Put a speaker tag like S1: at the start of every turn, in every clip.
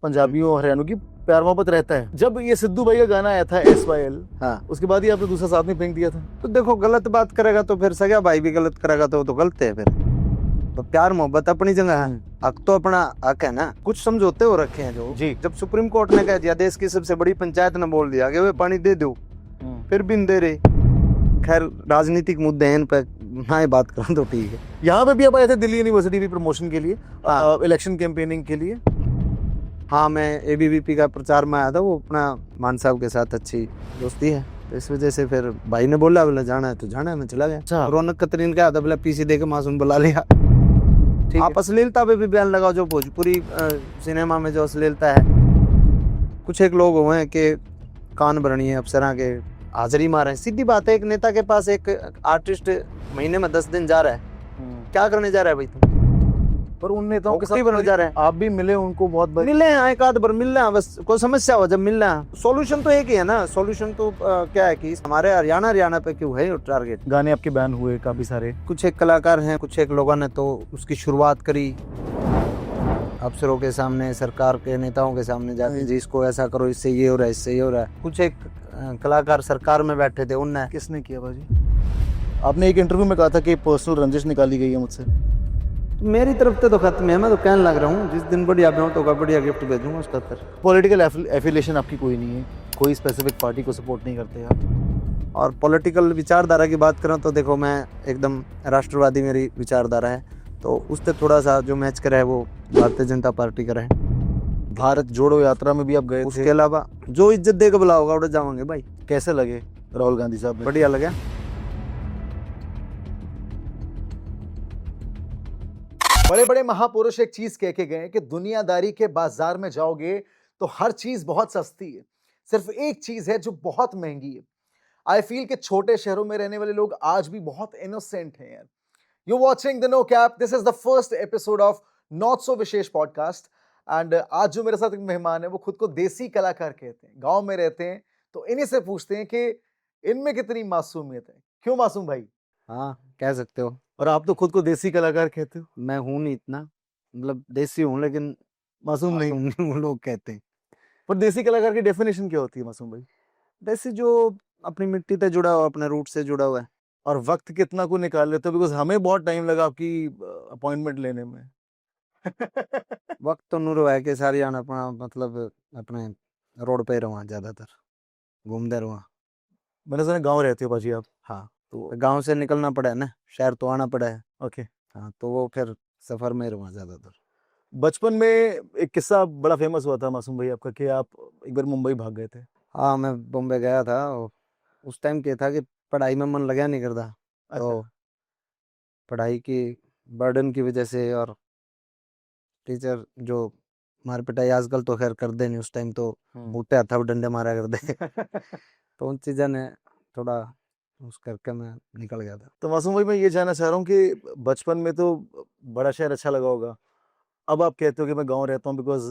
S1: पंजाबियों हरियाणों की प्यार मोहब्बत रहता है। जब ये सिद्धू भाई का गाना आया था SYL,
S2: हाँ,
S1: उसके बाद ही आपने दूसरा साथ में फेंक दिया था।
S2: तो देखो गलत बात करेगा तो फिर सगा भाई भी गलत करेगा तो वो तो गलत है। फिर तो प्यार मोहब्बत अपनी जगह है, हक तो अपना हक है ना। कुछ समझौते हो रखे हैं जो
S1: जी।
S2: जब सुप्रीम कोर्ट ने कह दिया, देश की सबसे बड़ी पंचायत ने बोल दिया कि वे पानी दे दो, फिर भी नहीं दे रहे। खैर राजनीतिक मुद्दे हैं, इन पर ना ही बात करूं तो ठीक है।
S1: यहाँ पे भी आप आए थे दिल्ली यूनिवर्सिटी भी प्रमोशन के लिए,
S2: हाँ।
S1: इलेक्शन कैंपेनिंग के लिए।
S2: हाँ, मैं ABVP का प्रचार में आया था, वो अपना मान साहब के साथ अच्छी दोस्ती है, तो इस वजह से फिर भाई ने बोला बोला जाना है तो जाना है, मैं चला गया।
S1: अच्छा।
S2: रौनक कतरीन का था, बोला PC दे के मासूम बुला लिया। आप अश्लीलता पे भी बयान लगाओ, जो भोजपुरी सिनेमा में जो अश्लीलता है, कुछ एक लोग हुए हैं कि कान भरनी है अफसरा के हाजिरी मारे। सीधी बात है, एक नेता के पास एक आर्टिस्ट महीने में 10 दिन जा रहा है, क्या करने जा रहा है भाई तुम?
S1: पर उन नेताओं के साथ
S2: बनने जा रहे हैं।
S1: आप भी मिले उनको बहुत बार?
S2: मिले हैं, एक आध बार मिलना है, बस कोई समस्या हो जब मिलना है। सॉल्यूशन तो एक ही है ना। सॉल्यूशन तो क्या है कि हमारे हरियाणा पे क्यों है टारगेट।
S1: गाने आपके बैन हुए काफी सारे।
S2: कुछ एक कलाकार हैं, कुछ एक लोगों ने तो उसकी शुरुआत करी अफसरों के सामने, सरकार के नेताओं के सामने जाके, जी इसको ऐसा करो, इससे ये हो रहा है, इससे ये हो रहा है। कुछ एक कलाकार सरकार में बैठे थे, उनने।
S1: किसने किया भाजी? आपने एक इंटरव्यू में कहा था कि पर्सनल रंजिश निकाली गई है मुझसे।
S2: तो मेरी तरफ से तो खत्म है, मैं तो कहने लग रहा हूँ जिस दिन बढ़िया बनाऊँ तो बढ़िया गिफ्ट भेजूंगा उसका।
S1: पॉलिटिकल एफिलिएशन आपकी कोई नहीं है, कोई स्पेसिफिक पार्टी को सपोर्ट नहीं करते आप?
S2: और पॉलिटिकल विचारधारा की बात करें तो देखो, मैं एकदम राष्ट्रवादी मेरी विचारधारा है, तो उससे थोड़ा सा जो मैच करा है वो भारतीय जनता पार्टी का है।
S1: भारत जोड़ो यात्रा में भी आप गए थे।
S2: उसके अलावा जो इज्जत दे के बुलाओगा उड़े जाओगे भाई।
S1: कैसे लगे राहुल गांधी साहब?
S2: बढ़िया लगे।
S1: बड़े बड़े महापुरुष एक चीज कह के गए कि दुनियादारी के बाजार में जाओगे तो हर चीज बहुत सस्ती है, सिर्फ एक चीज है जो बहुत महंगी है। आई फील कि छोटे शहरों में रहने वाले लोग आज भी बहुत इनोसेंट हैं यार। You watching the no cap, this is the first episode of not so विशेष पॉडकास्ट। एंड आज जो मेरे साथ एक मेहमान है वो खुद को देसी कलाकार कहते हैं, गांव में रहते हैं, तो इन्हीं से पूछते हैं कि इनमें कितनी मासूमियत है। क्यों मासूम भाई?
S2: हाँ, कह सकते हो।
S1: और आप तो खुद को देसी कलाकार कहते हो।
S2: मैं हूँ नहीं इतना, मतलब देसी हूँ लेकिन
S1: मासूम नहीं।
S2: वो लोग कहते हैं।
S1: पर देसी कलाकार की डेफिनेशन क्या होती है मासूम भाई?
S2: देसी जो अपनी मिट्टी से जुड़ा हुआ, अपने रूट से जुड़ा हुआ है।
S1: और वक्त कितना को निकाल लेते हो? बिकॉज हमें बहुत टाइम लगा आपकी अपॉइंटमेंट लेने में।
S2: वक्त तो नूरो है कि सारी आना अपना, मतलब अपने रोड पे रहा ज्यादातर, घूमते रहा।
S1: मैंने सुना गांव रहते हो भाजी आप।
S2: हाँ, तो गांव से निकलना पड़ा है ना, शहर तो आना पड़ा है।
S1: ओके।
S2: हाँ, तो वो फिर सफर में रहा ज्यादातर।
S1: बचपन में एक किस्सा बड़ा फेमस हुआ था मासूम भाई आपका कि आप एक बार मुंबई भाग गए थे।
S2: हाँ, मैं बॉम्बे गया था। उस टाइम क्या था कि पढ़ाई में मन लगा नहीं करता, तो पढ़ाई की बर्डन की वजह से, और टीचर जो मार पिटाई आजकल तो खैर कर दे नहीं, उस टाइम तो बूटे हथा डंडे मारा कर दे। तो उन चीज़ों ने थोड़ा उस करके मैं निकल गया था।
S1: तो मासूम भाई मैं ये जानना चाह रहा हूँ कि बचपन में तो बड़ा शहर अच्छा लगा होगा, अब आप कहते हो कि मैं गांव रहता हूँ बिकॉज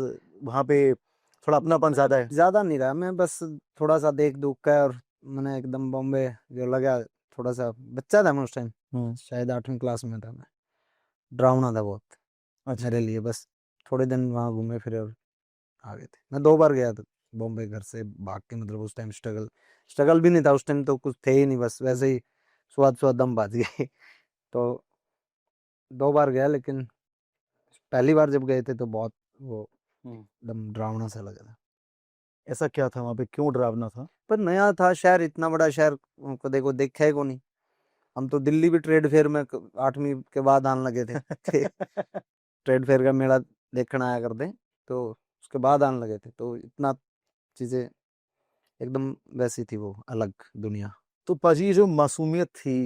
S1: वहाँ पे थोड़ा अपनापन ज्यादा है।
S2: ज़्यादा नहीं रहा, मैं बस थोड़ा सा देख दुख का, और मैंने एकदम बॉम्बे जो लगा, थोड़ा सा बच्चा था मैं उस टाइम, शायद 8वीं क्लास में था मैं। डरावना था बहुत मेरे लिए, बस थोड़े दिन वहाँ घूमे फिरे और आ गए थे। मैं 2 बार गया था बॉम्बे घर से भाग के, मतलब उस टाइम स्ट्रगल भी नहीं था, उस टाइम तो कुछ थे ही नहीं, बस वैसे ही स्वाद दम बाज गए। तो 2 बार गया, लेकिन पहली बार जब गए थे तो बहुत वो एकदम डरावना सा लगा था।
S1: ऐसा क्या था वहाँ पे, क्यों डरावना था?
S2: पर नया था शहर, इतना बड़ा शहर को देखो, देखा है को नहीं। हम तो दिल्ली भी ट्रेड फेयर में 8वीं के बाद आने लगे थे। ट्रेड फेयर का मेला देखना आया करते, तो उसके बाद आने लगे थे, तो इतना चीज़ें एकदम वैसी थी, वो अलग दुनिया।
S1: तो पाजी ये जो मासूमियत थी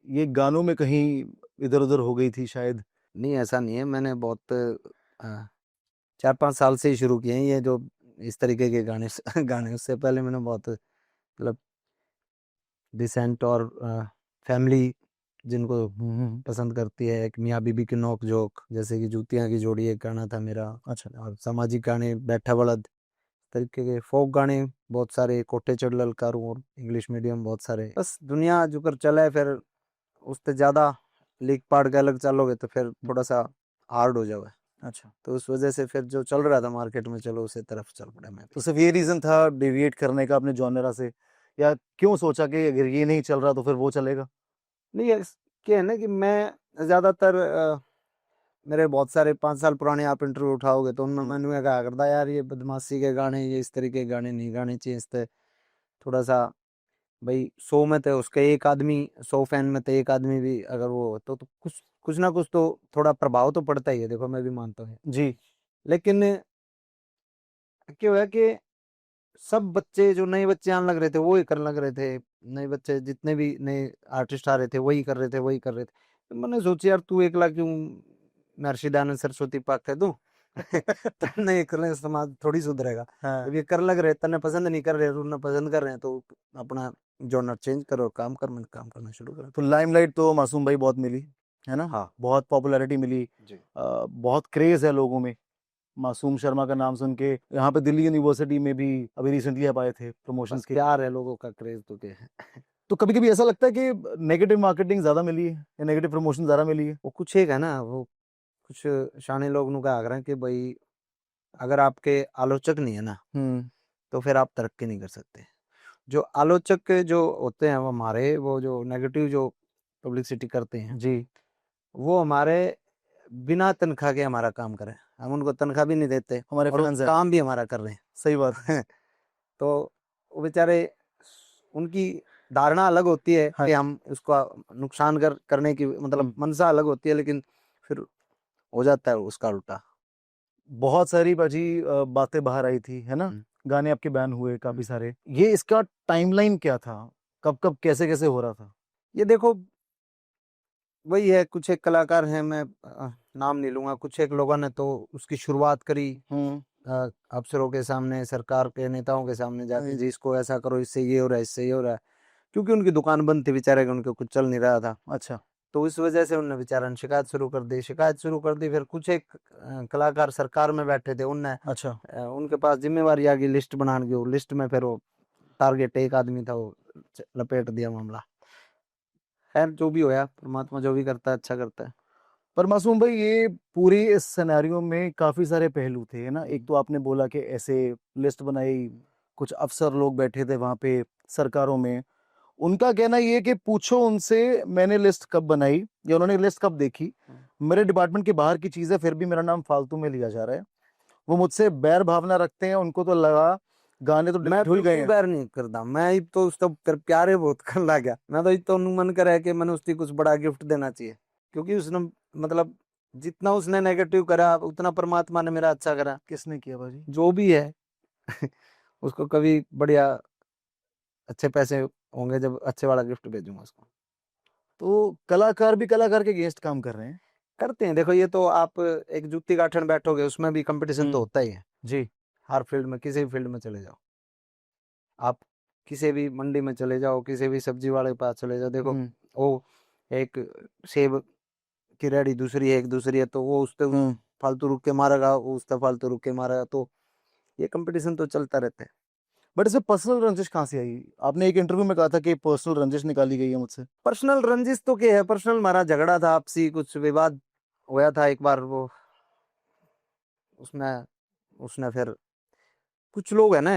S1: ये गानों में कहीं इधर उधर हो गई थी शायद?
S2: नहीं, ऐसा नहीं है, मैंने बहुत 4-5 साल से ही शुरू किए हैं ये जो इस तरीके के गाने। गाने उससे पहले मैंने बहुत, मतलब डिसेंट और फैमिली जिनको पसंद करती है, एक मियाँ बीबी की नोक जोक, जैसे कि जूतियाँ की जोड़ी, एक गाना था मेरा।
S1: अच्छा।
S2: और सामाजिक गाने, बैठा बलद, तरीके के फोक गाने बहुत सारे, कोटे चढ़ ललकारूं, और इंग्लिश मीडियम बहुत सारे। बस दुनिया जो कर चला है, फिर उससे ज़्यादा लीक पाड़ के अलग चलोगे तो फिर थोड़ा सा हार्ड हो जाओगे।
S3: अच्छा,
S2: तो उस वजह से फिर जो चल रहा था मार्केट में, चलो उसी तरफ चल पड़ा मैं भी।
S3: तो सिर्फ ये रीजन था डेविएट करने का अपने जॉनरा से, या क्यों सोचा कि अगर ये नहीं चल रहा तो फिर वो चलेगा?
S2: नहीं क्या है ना कि मैं ज्यादातर मेरे बहुत सारे 5 साल पुराने आप इंटरव्यू उठाओगे तो उनमें मैंने कहा करता यार ये बदमाशी के गाने, ये इस तरीके के गाने नहीं गाने चाहिए, इस तरह थोड़ा सा भाई 100 में थे उसके एक आदमी, 100 फैन में थे एक आदमी भी अगर वो हो तो कुछ कुछ ना कुछ तो थोड़ा प्रभाव तो पड़ता ही है, देखो मैं भी मानता हूँ।
S3: जी।
S2: लेकिन क्या हुआ कि सब बच्चे जो नए बच्चे आने लग रहे थे वो ही करने लग रहे थे, नए बच्चे जितने भी नए आर्टिस्ट आ रहे थे वही कर रहे थे वही कर रहे थे। तो मैंने सोचा यार तू एकला क्यों महर्षि दयानंद सरस्वती पाक है तू तन्ने ये करने से समाज थोड़ी सुधरेगा।
S3: हाँ।
S2: जब ये कर लग रहे तन्ने पसंद नहीं कर रहे उन्हें पसंद कर रहे हैं तो अपना जॉनर चेंज करो और काम कर, मैंने काम करना शुरू करा।
S3: तो लाइमलाइट तो मासूम भाई बहुत मिली, है ना?
S2: हाँ
S3: बहुत पॉपुलैरिटी मिली,
S1: जी।
S3: बहुत क्रेज है लोगों में मासूम शर्मा का नाम सुन के। यहाँ पे दिल्ली यूनिवर्सिटी में भी अभी रिसेंटली आप आए थे प्रमोशंस
S2: बस
S3: के।
S2: प्यार है लोगों का, क्रेज तो क्या है।
S3: तो कभी कभी ऐसा लगता है कि नेगेटिव मार्केटिंग ज्यादा मिली है या नेगेटिव प्रमोशन ज्यादा मिली है?
S2: वो कुछ एक है ना, वो कुछ शाने लोग नु कहा करें कि भाई अगर आपके आलोचक नहीं है ना तो फिर आप तरक्की नहीं कर सकते। जो आलोचक जो होते हैं वो हमारे वो जो नेगेटिव जो पब्लिसिटी करते हैं
S3: जी।
S2: वो हमारे बिना तनख्वाह के हमारा काम करें, हम उनको तनख्वाह भी नहीं देते
S3: हमारे
S2: और वो
S3: फैंस हैं।
S2: काम भी हमारा कर रहे हैं।
S3: सही बात है।
S2: तो वो बेचारे उनकी धारणा अलग होती है
S3: हाँ।
S2: कि हम उसका नुकसान करने की मतलब मनसा अलग होती है, लेकिन फिर हो जाता है उसका उल्टा।
S3: बहुत सारी बाजी बातें बाहर आई थी, है ना? गाने आपके बैन हुए काफी सारे। ये इसका टाइमलाइन क्या था? कब कब कैसे कैसे हो रहा था?
S2: ये देखो वही है, कुछ एक कलाकार हैं, मैं नाम नहीं लूंगा, कुछ एक लोगों ने तो उसकी शुरुआत करी अफसरों के सामने, सरकार के नेताओं के सामने जाके जी इसको ऐसा करो, इससे ये हो रहा है, इससे ये हो रहा है, क्योंकि उनकी दुकान बंद थी बेचारे के, उनके कुछ चल नहीं रहा था।
S3: अच्छा।
S2: तो इस वजह से उन्होंने बेचारा ने शिकायत शुरू कर दी, फिर कुछ एक कलाकार सरकार में बैठे थे, उनने
S3: अच्छा।
S2: उनके पास जिम्मेवारी आ गई लिस्ट बनाने की, वो लिस्ट में फिर वो टारगेट एक आदमी था, वो लपेट दिया मामला। खैर जो भी होया, परमात्मा जो भी करता है अच्छा करता है।
S3: पर मासूम भाई ये पूरी इस सिनेरियो में काफी सारे पहलू थे, है ना? एक तो आपने बोला कि ऐसे लिस्ट बनाई, कुछ अफसर लोग बैठे थे वहां पे सरकारों में, उनका कहना ये कि पूछो उनसे मैंने लिस्ट कब बनाई या उन्होंने लिस्ट कब देखी, मेरे डिपार्टमेंट के बाहर की चीज है फिर भी मेरा नाम फालतू में लिया जा रहा है। वो मुझसे बैर भावना रखते हैं, उनको तो लगा गाने तो
S2: मैं
S3: डिलीट हो ही गए हैं।
S2: बैर नहीं करता, मैं ही तो उसका प्यारे बहुत कर ला गया, मैं तो तो मन करे कि मैंने उसकी कुछ बड़ा गिफ्ट देना चाहिए, क्योंकि उसने मतलब जितना उसने नेगेटिव करा उतना परमात्मा ने मेरा अच्छा करा।
S3: किसने किया भाजी?
S2: जो भी है उसको कभी बढ़िया अच्छे पैसे होंगे जब अच्छे वाला गिफ्ट भेजूंगा उसको।
S3: तो कलाकार भी कलाकार के अगेंस्ट काम कर रहे हैं।
S2: करते हैं, देखो ये तो आप एक जुत्ती गाठन बैठोगे उसमें भी कंपटीशन तो होता ही है
S3: जी।
S2: हर फील्ड में, किसी भी फील्ड में चले जाओ आप, किसी भी मंडी में चले जाओ, किसी भी सब्जी वाले के पास चले जाओ, देखो वो एक सेब की रेडी दूसरी है, एक दूसरी है, तो वो उससे फालतू रुक के मारेगा, वो उससे फालतू रुक के मारेगा, तो ये कंपटीशन तो चलता रहता है।
S3: बट इसमें पर्सनल रंजिश कहाँ से आई? आपने एक इंटरव्यू में कहा था कि पर्सनल रंजिश निकाली गई है मुझसे।
S2: पर्सनल रंजिश तो क्या है, पर्सनल हमारा झगड़ा था, आपसी कुछ विवाद हुआ था एक बार, वो उसमें उसने फिर कुछ लोग है ना,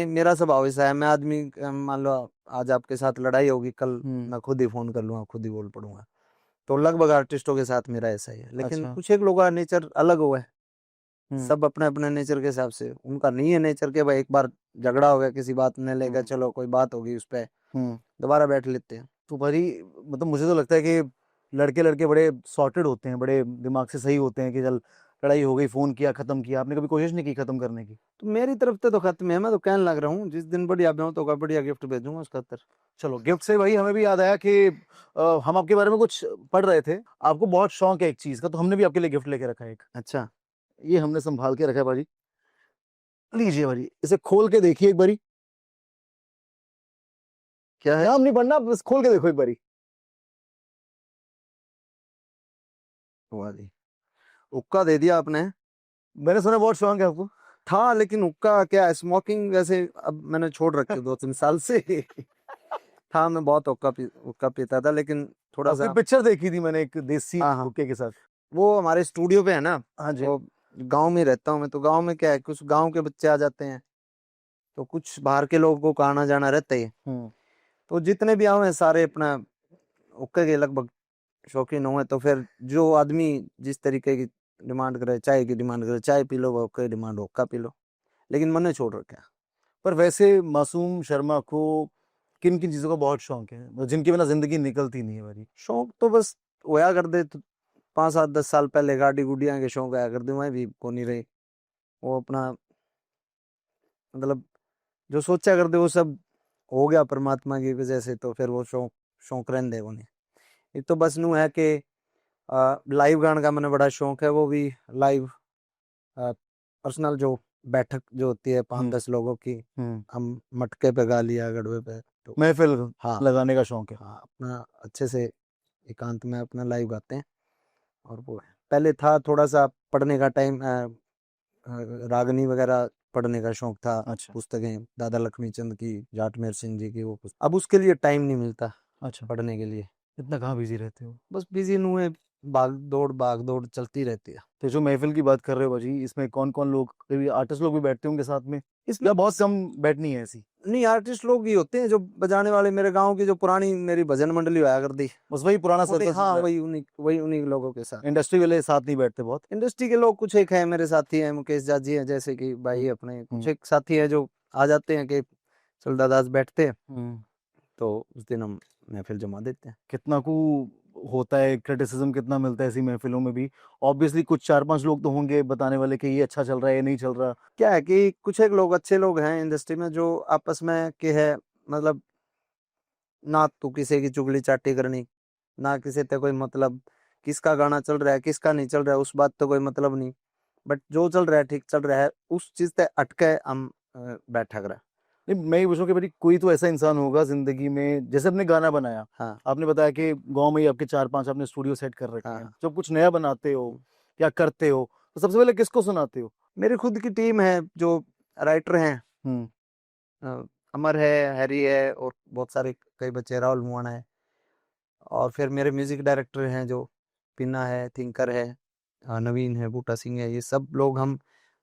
S2: मेरा स्वभाव ऐसा है, मैं आदमी मान लो आज आपके साथ लड़ाई होगी, कल मैं खुद ही फोन कर लूंगा, खुद ही बोल पड़ूंगा, तो लगभग आर्टिस्टों के साथ मेरा ऐसा ही है। लेकिन
S3: अच्छा।
S2: कुछ एक लोगों का नेचर अलग हुआ है, सब अपने अपने नेचर के हिसाब से, उनका नहीं है नेचर के भाई एक बार झगड़ा हो गया किसी बात ने लेकर, चलो कोई बात होगी उस पर दोबारा बैठ लेते हैं।
S3: तो भाई मतलब मुझे तो लगता है कि लड़के लड़के बड़े सॉर्टेड होते हैं, बड़े दिमाग से सही होते हैं कि चल लड़ाई हो गई, फोन किया, खत्म किया। आपने कभी कोशिश नहीं की खत्म करने की?
S2: तो मेरी तरफ से तो खत्म है, मैं तो कहने लग रहा हूँ जिस दिन बढ़िया हो तो बढ़िया गिफ्ट भेजूंगा उसका तर।
S3: चलो गिफ्ट से भाई हमें भी याद आया कि हम आपके बारे में कुछ पढ़ रहे थे, आपको बहुत शौक है एक चीज का, तो हमने भी आपके लिए गिफ्ट लेके रखा है एक।
S2: अच्छा,
S3: ये हमने संभाल के रखा है भाजी, लीजिए भाजी, इसे खोल के देखिए एक बारी।
S2: क्या है?
S3: नाम नहीं पढ़ना, बस खोल के देखो एक बारी।
S2: हुआ जी, हुक्का दे दिया आपने।
S3: मैंने सुना बहुत शौक है आपको।
S2: था, लेकिन हुक्का क्या, स्मोकिंग वैसे अब मैंने छोड़ रखी 2-3 साल से था, मैं बहुत हुक्का पीता था, लेकिन थोड़ा
S3: आपकी
S2: सा
S3: पिक्चर देखी थी मैंने एक देसी
S2: हाँ हाँ,
S3: हुक्के के साथ।
S2: वो हमारे स्टूडियो पे है ना,
S3: हाँ जी।
S2: वो गांव में रहता हूँ मैं, तो गांव में क्या है, कुछ गांव के बच्चे आ जाते हैं, तो कुछ बाहर के लोगों को आना जाना रहता ही है। तो जितने भी आए हैं सारे अपना ओके के लगभग शौकीन हुए, तो फिर जो आदमी जिस तरीके की डिमांड करे, चाय की डिमांड करे चाय पी लो, ओके डिमांड होका पी लो, लेकिन मैंने छोड़ रखा है।
S3: पर वैसे मासूम शर्मा को किन किन चीजों का बहुत शौक है, मतलब जिनके बिना जिंदगी निकलती नहीं है मेरी?
S2: शौक तो बस होया कर दे, तो 5 7 10 साल पहले गाड़ी गुड़िया के शौक आया कर दे, वह भी को नहीं रही। वो अपना मतलब जो सोचा कर दे वो सब हो गया परमात्मा की वजह से, तो फिर वो शौक शौक रहने दे उन्हें। एक तो बस नू है कि लाइव गाने का मैंने बड़ा शौक है, वो भी लाइव पर्सनल जो बैठक जो होती है 5 10 लोगों की, हम मटके पे गा लिया गड़बे पे, तो
S3: महफिल
S2: हाँ
S3: लगाने का शौक है।
S2: हाँ अपना अच्छे से एकांत में अपना लाइव गाते हैं। और वो है, पहले था थोड़ा सा पढ़ने का टाइम, रागनी वगैरह पढ़ने का शौक था,
S3: अच्छा
S2: पुस्तकें दादा लक्ष्मी चंद की, जाटमेर सिंह जी की, वो अब उसके लिए टाइम नहीं मिलता
S3: अच्छा,
S2: पढ़ने के लिए।
S3: इतना कहाँ बिजी रहते हो?
S2: बस बिजी नू है, भाग दौड़ चलती रहती है।
S3: तो जो महफिल की बात कर रहे हो बाजी, इसमें कौन कौन लोग, कभी आर्टिस्ट लोग भी बैठते होंगे साथ में
S2: इसमें
S3: या बहुत कम बैठनी है ऐसी?
S2: नहीं, आर्टिस्ट लोग ही होते हैं जो बजाने वाले। मेरे गांव की जो पुरानी मेरी भजन मंडली हुआ करती,
S3: बस वही पुराना सर्कल?
S2: हाँ वही उन्हीं लोगों के साथ।
S3: इंडस्ट्री वाले साथ नहीं बैठते बहुत?
S2: इंडस्ट्री के लोग कुछ एक हैं मेरे साथी हैं, मुकेश जाजी हैं जैसे कि भाई अपने, कुछ एक साथी हैं जो आ जाते हैं कि चल दादास बैठते हैं, तो उस दिन हम महफिल जमा देते हैं।
S3: कितना को होता है क्रिटिसिज्म, कितना मिलता है ऐसी महफिलों में भी? ऑब्वियसली कुछ 4 5 लोग तो होंगे बताने वाले कि ये अच्छा चल रहा है, ये नहीं चल रहा।
S2: क्या है कि कुछ एक लोग अच्छे लोग हैं इंडस्ट्री में जो आपस में के है, मतलब ना तो किसी की चुगली चाटी करनी, ना किसी से कोई मतलब, किसका गाना चल रहा है किसका नहीं चल रहा है उस बात तो कोई मतलब नहीं, बट जो चल रहा है ठीक चल रहा है, उस चीज पे अटके हम बैठा कर।
S3: नहीं, मैं ये पूछूं कि भाई कोई तो ऐसा इंसान होगा जिंदगी में, जैसे आपने गाना बनाया,
S2: हाँ
S3: आपने बताया कि गांव में ही आपके 4 5 आपने स्टूडियो सेट कर रखे हैं,
S2: हाँ।
S3: जब कुछ नया बनाते हो या करते हो तो सबसे पहले किसको सुनाते हो?
S2: मेरी खुद की टीम है, जो राइटर हैं,
S3: हम्म
S2: अमर है, हैरी है, और बहुत सारे कई बच्चे, राहुल मुआना है, और फिर मेरे म्यूजिक डायरेक्टर हैं जो पिन्ना है, थिंकर है, नवीन है, बूटा सिंह है, ये सब लोग हम,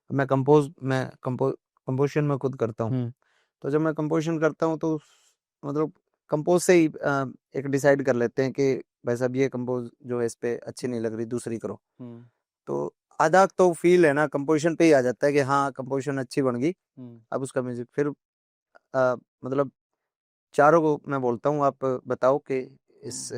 S2: मैं कंपोजिशन में खुद करता हूँ। तो जब मैं कंपोजिशन करता हूँ तो मतलब कंपोज से ही एक डिसाइड कर लेते हैं कि भाई साहब ये कंपोज जो है इस पे अच्छी नहीं लग रही, दूसरी करो। तो आधा तो फील है ना कंपोजिशन पे ही आ जाता है कि हाँ कंपोजिशन अच्छी बन गई, अब उसका म्यूजिक फिर मतलब चारों को मैं बोलता हूँ आप बताओ कि इस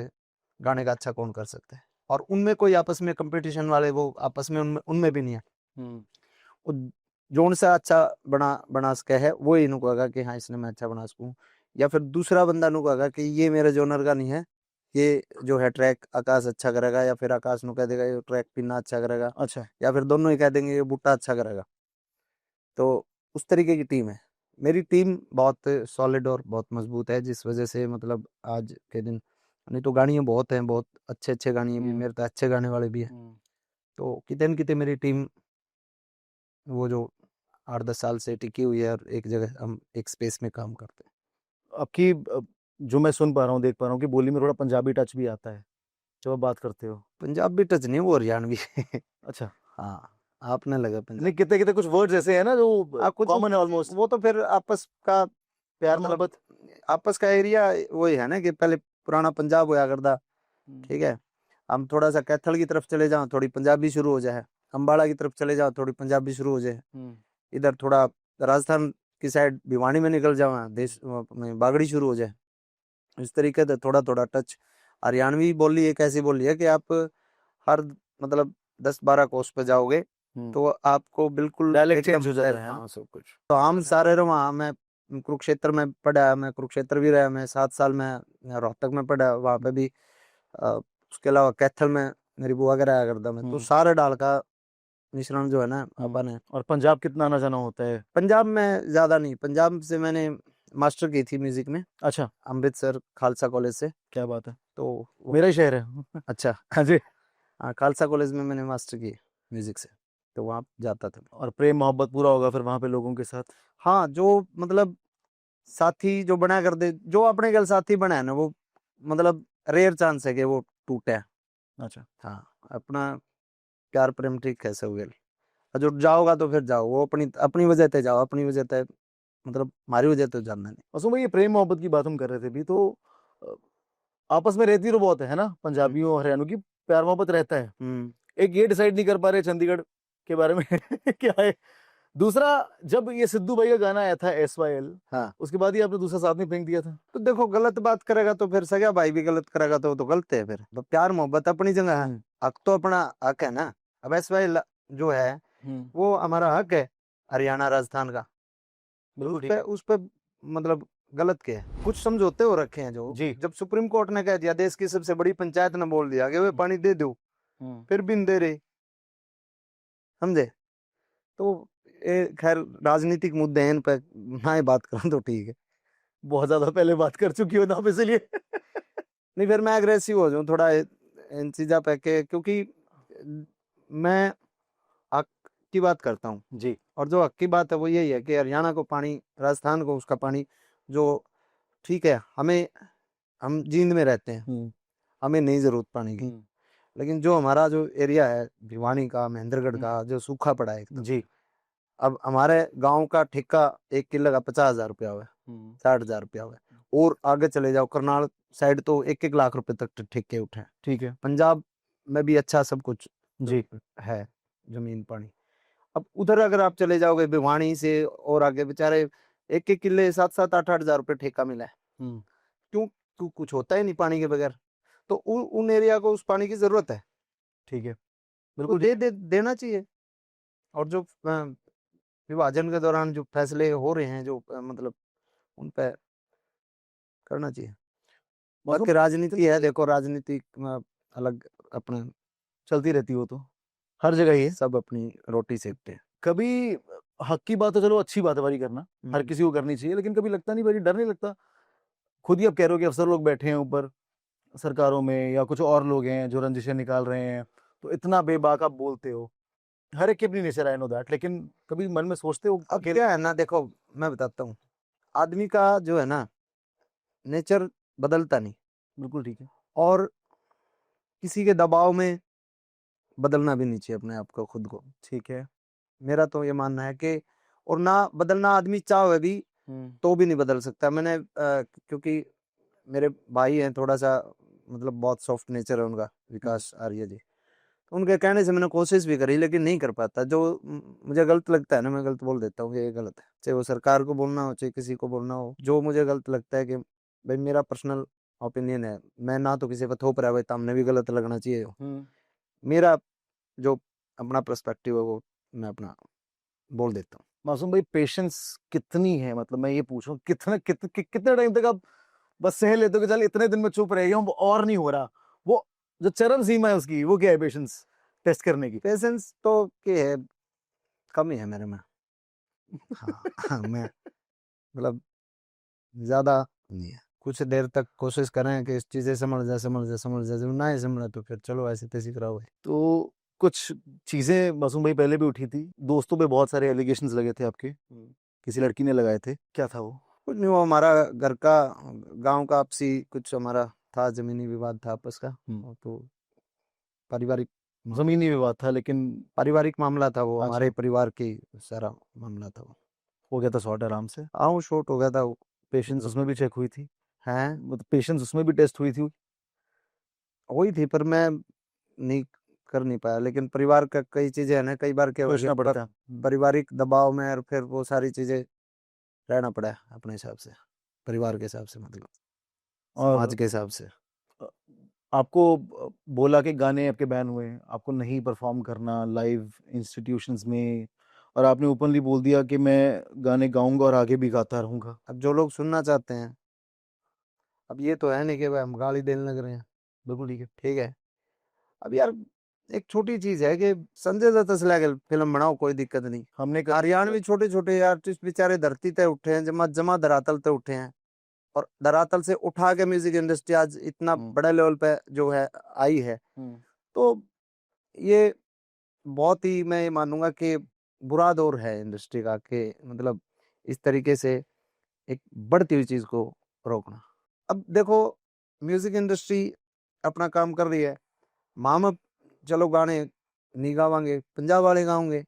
S2: गाने का अच्छा कौन कर सकता है, और उनमें कोई आपस में कंपटीशन वाले वो आपस में उनमें उनमें भी नहीं है। वो जोन से अच्छा बना सके है वो इन्हों को कहेगा कि हाँ इसने मैं अच्छा बना सकूँ, या फिर दूसरा बंदा नु कहेगा कि ये मेरे जोनर का नहीं है, ये जो है ट्रैक आकाश अच्छा करेगा, या फिर आकाश नु कह देगा ये ट्रैक पिन्ना अच्छा करेगा,
S3: अच्छा,
S2: या फिर दोनों ही कह देंगे ये बूटा अच्छा करेगा। तो उस तरीके की टीम है मेरी। टीम बहुत सॉलिड और बहुत मजबूत है, जिस वजह से मतलब आज के दिन, नहीं तो गाड़ियाँ बहुत हैं, बहुत अच्छे अच्छे गाड़ियाँ भी, मेरे तो अच्छे गाने वाले भी हैं। तो कितने न कितने मेरी टीम वो जो 8 10 साल से टिकी हुई है, और एक जगह हम एक स्पेस में काम करते हैं।
S3: आपकी जो मैं सुन पा रहा हूँ, देख पा रहा हूँ कि बोली में थोड़ा पंजाबी टच भी आता है जब आप बात करते हो।
S2: पंजाबी टच नहीं, वो हरियाणवी है।
S3: अच्छा,
S2: हाँ आपने लगा
S3: नहीं
S2: पंजाब,
S3: कितने कितने कुछ वर्ड्स ऐसे हैं ना जो
S2: कुछ
S3: कॉमन है ऑलमोस्ट।
S2: वो तो फिर आपस का
S3: प्यार
S2: मतलब
S3: मोहब्बत।
S2: आपस का एरिया वही है ना कि पहले पुराना पंजाब होया करता, ठीक है। हम थोड़ा सा कैथल की तरफ चले जाओ थोड़ी पंजाबी शुरू हो जाए, अम्बाड़ा की तरफ चले जाओ थोड़ी पंजाबी शुरू हो जाए, इधर थोड़ा राजस्थान की साइड भिवानी में निकल जाओ देश में बागड़ी शुरू हो जाए, इस तरीके से थोड़ा थोड़ा टच। हरियाणवी बोली एक ऐसी बोली है कि आप हर मतलब 10 12 कोस पे जाओगे तो आपको बिल्कुल
S3: डायलेक्ट
S2: एकदम
S3: चेंज हो जाता है ना?
S2: हाँ सब कुछ। तो हम सारे रहो, मैं कुरुक्षेत्र में पढ़ा, मैं कुरुक्षेत्र भी रहा, मैं 7 साल में रोहतक में पढ़ा, वहाँ पे भी उसके अलावा कैथल में मेरी बुआ का रहा करता मैं, तो सारे डाल का मिश्रण जो है ना अपन है।
S3: और पंजाब कितना आना जाना होता है?
S2: पंजाब में ज्यादा नहीं, पंजाब से मैंने मास्टर की थी म्यूजिक में,
S3: अच्छा,
S2: अमृतसर खालसा कॉलेज से।
S3: क्या बात है,
S2: तो
S3: मेरा ही शहर है।
S2: अच्छा,
S3: हाँ जी।
S2: हाँ खालसा कॉलेज में मैंने मास्टर की म्यूजिक से, तो वहाँ जाता था।
S3: और प्रेम मोहब्बत पूरा होगा फिर वहां पे लोगों के साथ?
S2: हाँ जो मतलब साथी जो बना कर दे, जो अपने गल साथी बना है ना, वो मतलब रेयर चांस है कि वो टूटे।
S3: अच्छा,
S2: हाँ अपना प्यार प्रेम ठीक कैसे हो गया, और जो जाओगा तो फिर जाओ, वो अपनी अपनी वजह से जाओ, अपनी वजह से मतलब हमारी वजह तो जानना नहीं।
S3: मासूम भाई, ये प्रेम मोहब्बत की बात हम कर रहे थे भी, तो अ, आपस में रहती तो बहुत है ना, पंजाबियों हरियाणों की प्यार मोहब्बत रहता है। एक ये डिसाइड नहीं कर पा रहे चंडीगढ़ के बारे में क्या है। दूसरा, जब ये सिद्धू भाई का गाना आया था SYL,
S2: हाँ,
S3: उसके बाद ही आपने दूसरा साथ में फेंक दिया था।
S2: तो देखो गलत बात करेगा तो फिर सगा भाई भी गलत करेगा तो वो तो गलत है। फिर प्यार मोहब्बत अपनी जगह है, हक तो अपना हक है ना। अब SYL जो है वो हमारा हक है, हरियाणा राजस्थान का।
S3: बिल्कुल
S2: उस
S3: ठीक
S2: पे उस पे मतलब गलत क्या है? कुछ समझौते हो रखे हैं जो,
S3: जी।
S2: जब सुप्रीम कोर्ट ने कह दिया, देश की सबसे बड़ी पंचायत ने बोल दिया कि वे पानी दे दो, फिर भी नहीं दे रहे, समझे? तो ये खैर राजनीतिक मुद्दे हैं, इन पे ना ही बात करूं तो ठीक है।
S3: बहुत ज्यादा पहले बात कर चुकी हो ना आप, इसलिए
S2: नहीं, फिर मैं अग्रेसिव हो जाऊं थोड़ा इन चीजा पे क्योंकि मैं हक की बात करता हूँ।
S3: जी।
S2: और जो हक की बात है वो यही है कि हरियाणा को पानी, राजस्थान को उसका पानी जो, ठीक है, हमें, हम जींद में रहते हैं, हमें नहीं जरूरत पानी की, लेकिन जो हमारा जो एरिया है भिवानी का, महेंद्रगढ़ का, जो सूखा पड़ा है एकदम।
S3: जी।
S2: अब हमारे गांव का ठेका 1 किलो का 50,000 रुपया हुआ, 60,000 रुपया हुआ, और आगे चले जाओ करनाल साइड तो 1-1 लाख रुपए तक ठेके उठे हैं।
S3: ठीक है।
S2: पंजाब में भी अच्छा सब कुछ
S3: जी।
S2: है, जमीन पानी। अब उधर अगर आप चले जाओगे भिवानी से और आगे, बेचारे 1-1 किले 7-7, 8-8 हजार रुपए ठेका मिला है। क्यों? क्यों कुछ होता ही नहीं पानी के बगैर। तो उन एरिया को उस पानी की जरूरत है,
S3: ठीक है।
S2: तो
S3: बिल्कुल
S2: देना चाहिए। और जो विभाजन के दौरान जो फैसले हो रहे हैं, जो मतलब उन पे करना चाहिए। बाकी राजनीति है, देखो राजनीति अलग अपने
S3: चलती रहती हो तो हर जगह ही है।
S2: सब अपनी रोटी सेकते हैं।
S3: कभी हक की बात तो चलो अच्छी बात है भाई करना, हर किसी को करनी चाहिए, लेकिन कभी लगता नहीं भाई, डर नहीं लगता? खुद ही आप कह रहे हो कि अफसर लोग बैठे हैं ऊपर सरकारों में, या कुछ और लोग हैं जो रंजिशें निकाल रहे हैं, तो इतना बेबाक आप बोलते हो। हर एक की अपनी नेचर, आई नो दैट, लेकिन कभी मन में सोचते हो
S2: अब क्या है ना, देखो मैं बताता हूँ, आदमी का जो है ना नेचर बदलता नहीं,
S3: बिल्कुल ठीक है।
S2: और किसी के दबाव में बदलना भी नहीं चाहिए अपने आप को, खुद को।
S3: ठीक है।
S2: मेरा तो ये मानना है कि, और ना बदलना आदमी चाहे भी तो भी नहीं बदल सकता। मैंने क्योंकि मेरे भाई हैं थोड़ा सा, मतलब बहुत सॉफ्ट नेचर है उनका, विकास आर्य जी, तो उनके कहने से मैंने कोशिश भी करी लेकिन नहीं कर पाता। जो मुझे गलत लगता है ना, मैं गलत बोल देता हूँ कि ये गलत है, चाहे वो सरकार को बोलना हो चाहे किसी को बोलना हो। जो मुझे गलत लगता है कि भाई मेरा पर्सनल ओपिनियन है, मैं ना तो किसी पर थोप रहा है, भाई सामने भी गलत लगना चाहिए। मेरा जो अपना पर्सपेक्टिव है वो मैं अपना बोल देता हूँ।
S3: मासूम भाई, पेशेंस कितनी है? मतलब मैं ये पूछूं, कितने टाइम तक आप बस सह लेते हो कि चल इतने दिन में चुप रह गया हूं, और नहीं हो रहा? वो जो चरम सीमा है उसकी, वो क्या है पेशेंस टेस्ट करने की?
S2: पेशेंस तो क्या है, कम ही है मेरे में। हाँ हाँ, मैं मतलब ज्यादा नहीं है। कुछ देर तक कोशिश करें कि इस चीजें समझ जाए, जब ना ही समझे तो फिर चलो ऐसे तैसी कराओ।
S3: तो कुछ चीजें मासूम भाई पहले भी उठी थी, दोस्तों पे बहुत सारे एलिगेशंस लगे थे आपके, किसी लड़की ने लगाए थे, क्या था वो?
S2: कुछ नहीं, वो हमारा घर का, गांव का आपसी कुछ हमारा था, जमीनी विवाद था आपस का, तो पारिवारिक
S3: जमीनी विवाद था, लेकिन
S2: पारिवारिक मामला था वो,
S3: अच्छा,
S2: हमारे परिवार की सारा मामला था वो।
S3: हो गया था सॉर्ट आराम से?
S2: हाँ, वो शॉर्ट हो गया था वो।
S3: पेशेंस उसमें भी चेक हुई थी?
S2: हैं,
S3: मतलब पेशेंस उसमें भी टेस्ट हुई थी?
S2: वही थी, पर मैं नहीं कर नहीं पाया। लेकिन परिवार का कई चीजें है ना, कई बार क्या हो गया,
S3: सोचना पड़ता है।
S2: पारिवारिक दबाव में, और फिर वो सारी चीजें रहना पड़ा है अपने हिसाब से, परिवार के हिसाब से, मतलब समाज
S3: और
S2: के हिसाब से।
S3: अ, आपको बोला कि गाने आपके बैन हुए, आपको नहीं परफॉर्म करना लाइव इंस्टीट्यूशंस में, और आपने ओपनली बोल दिया कि मैं गाने गाऊंगा और आगे भी गाता रहूंगा।
S2: अब जो लोग सुनना चाहते हैं, अब ये तो है नहीं कि भाई हम गाली देने लग रहे हैं।
S3: बिल्कुल ठीक है।
S2: ठीक है, अब यार एक छोटी चीज है कि संजय दत्त से लेकर फिल्म बनाओ, कोई दिक्कत नहीं।
S3: हमने कर
S2: हरियाणवी छोटे छोटे आर्टिस्ट बेचारे धरती पे उठे हैं, जमा जमा धरातल पे उठे हैं, और धरातल से उठा के म्यूजिक इंडस्ट्री आज इतना बड़े लेवल पे जो है आई है। तो ये बहुत ही, मैं ये मानूंगा कि बुरा दौर है इंडस्ट्री का, कि मतलब इस तरीके से एक बढ़ती हुई चीज को रोकना। अब देखो, म्यूजिक इंडस्ट्री अपना काम कर रही है, माम चलो गाने नहीं गावांगे, पंजाब वाले गाओगे,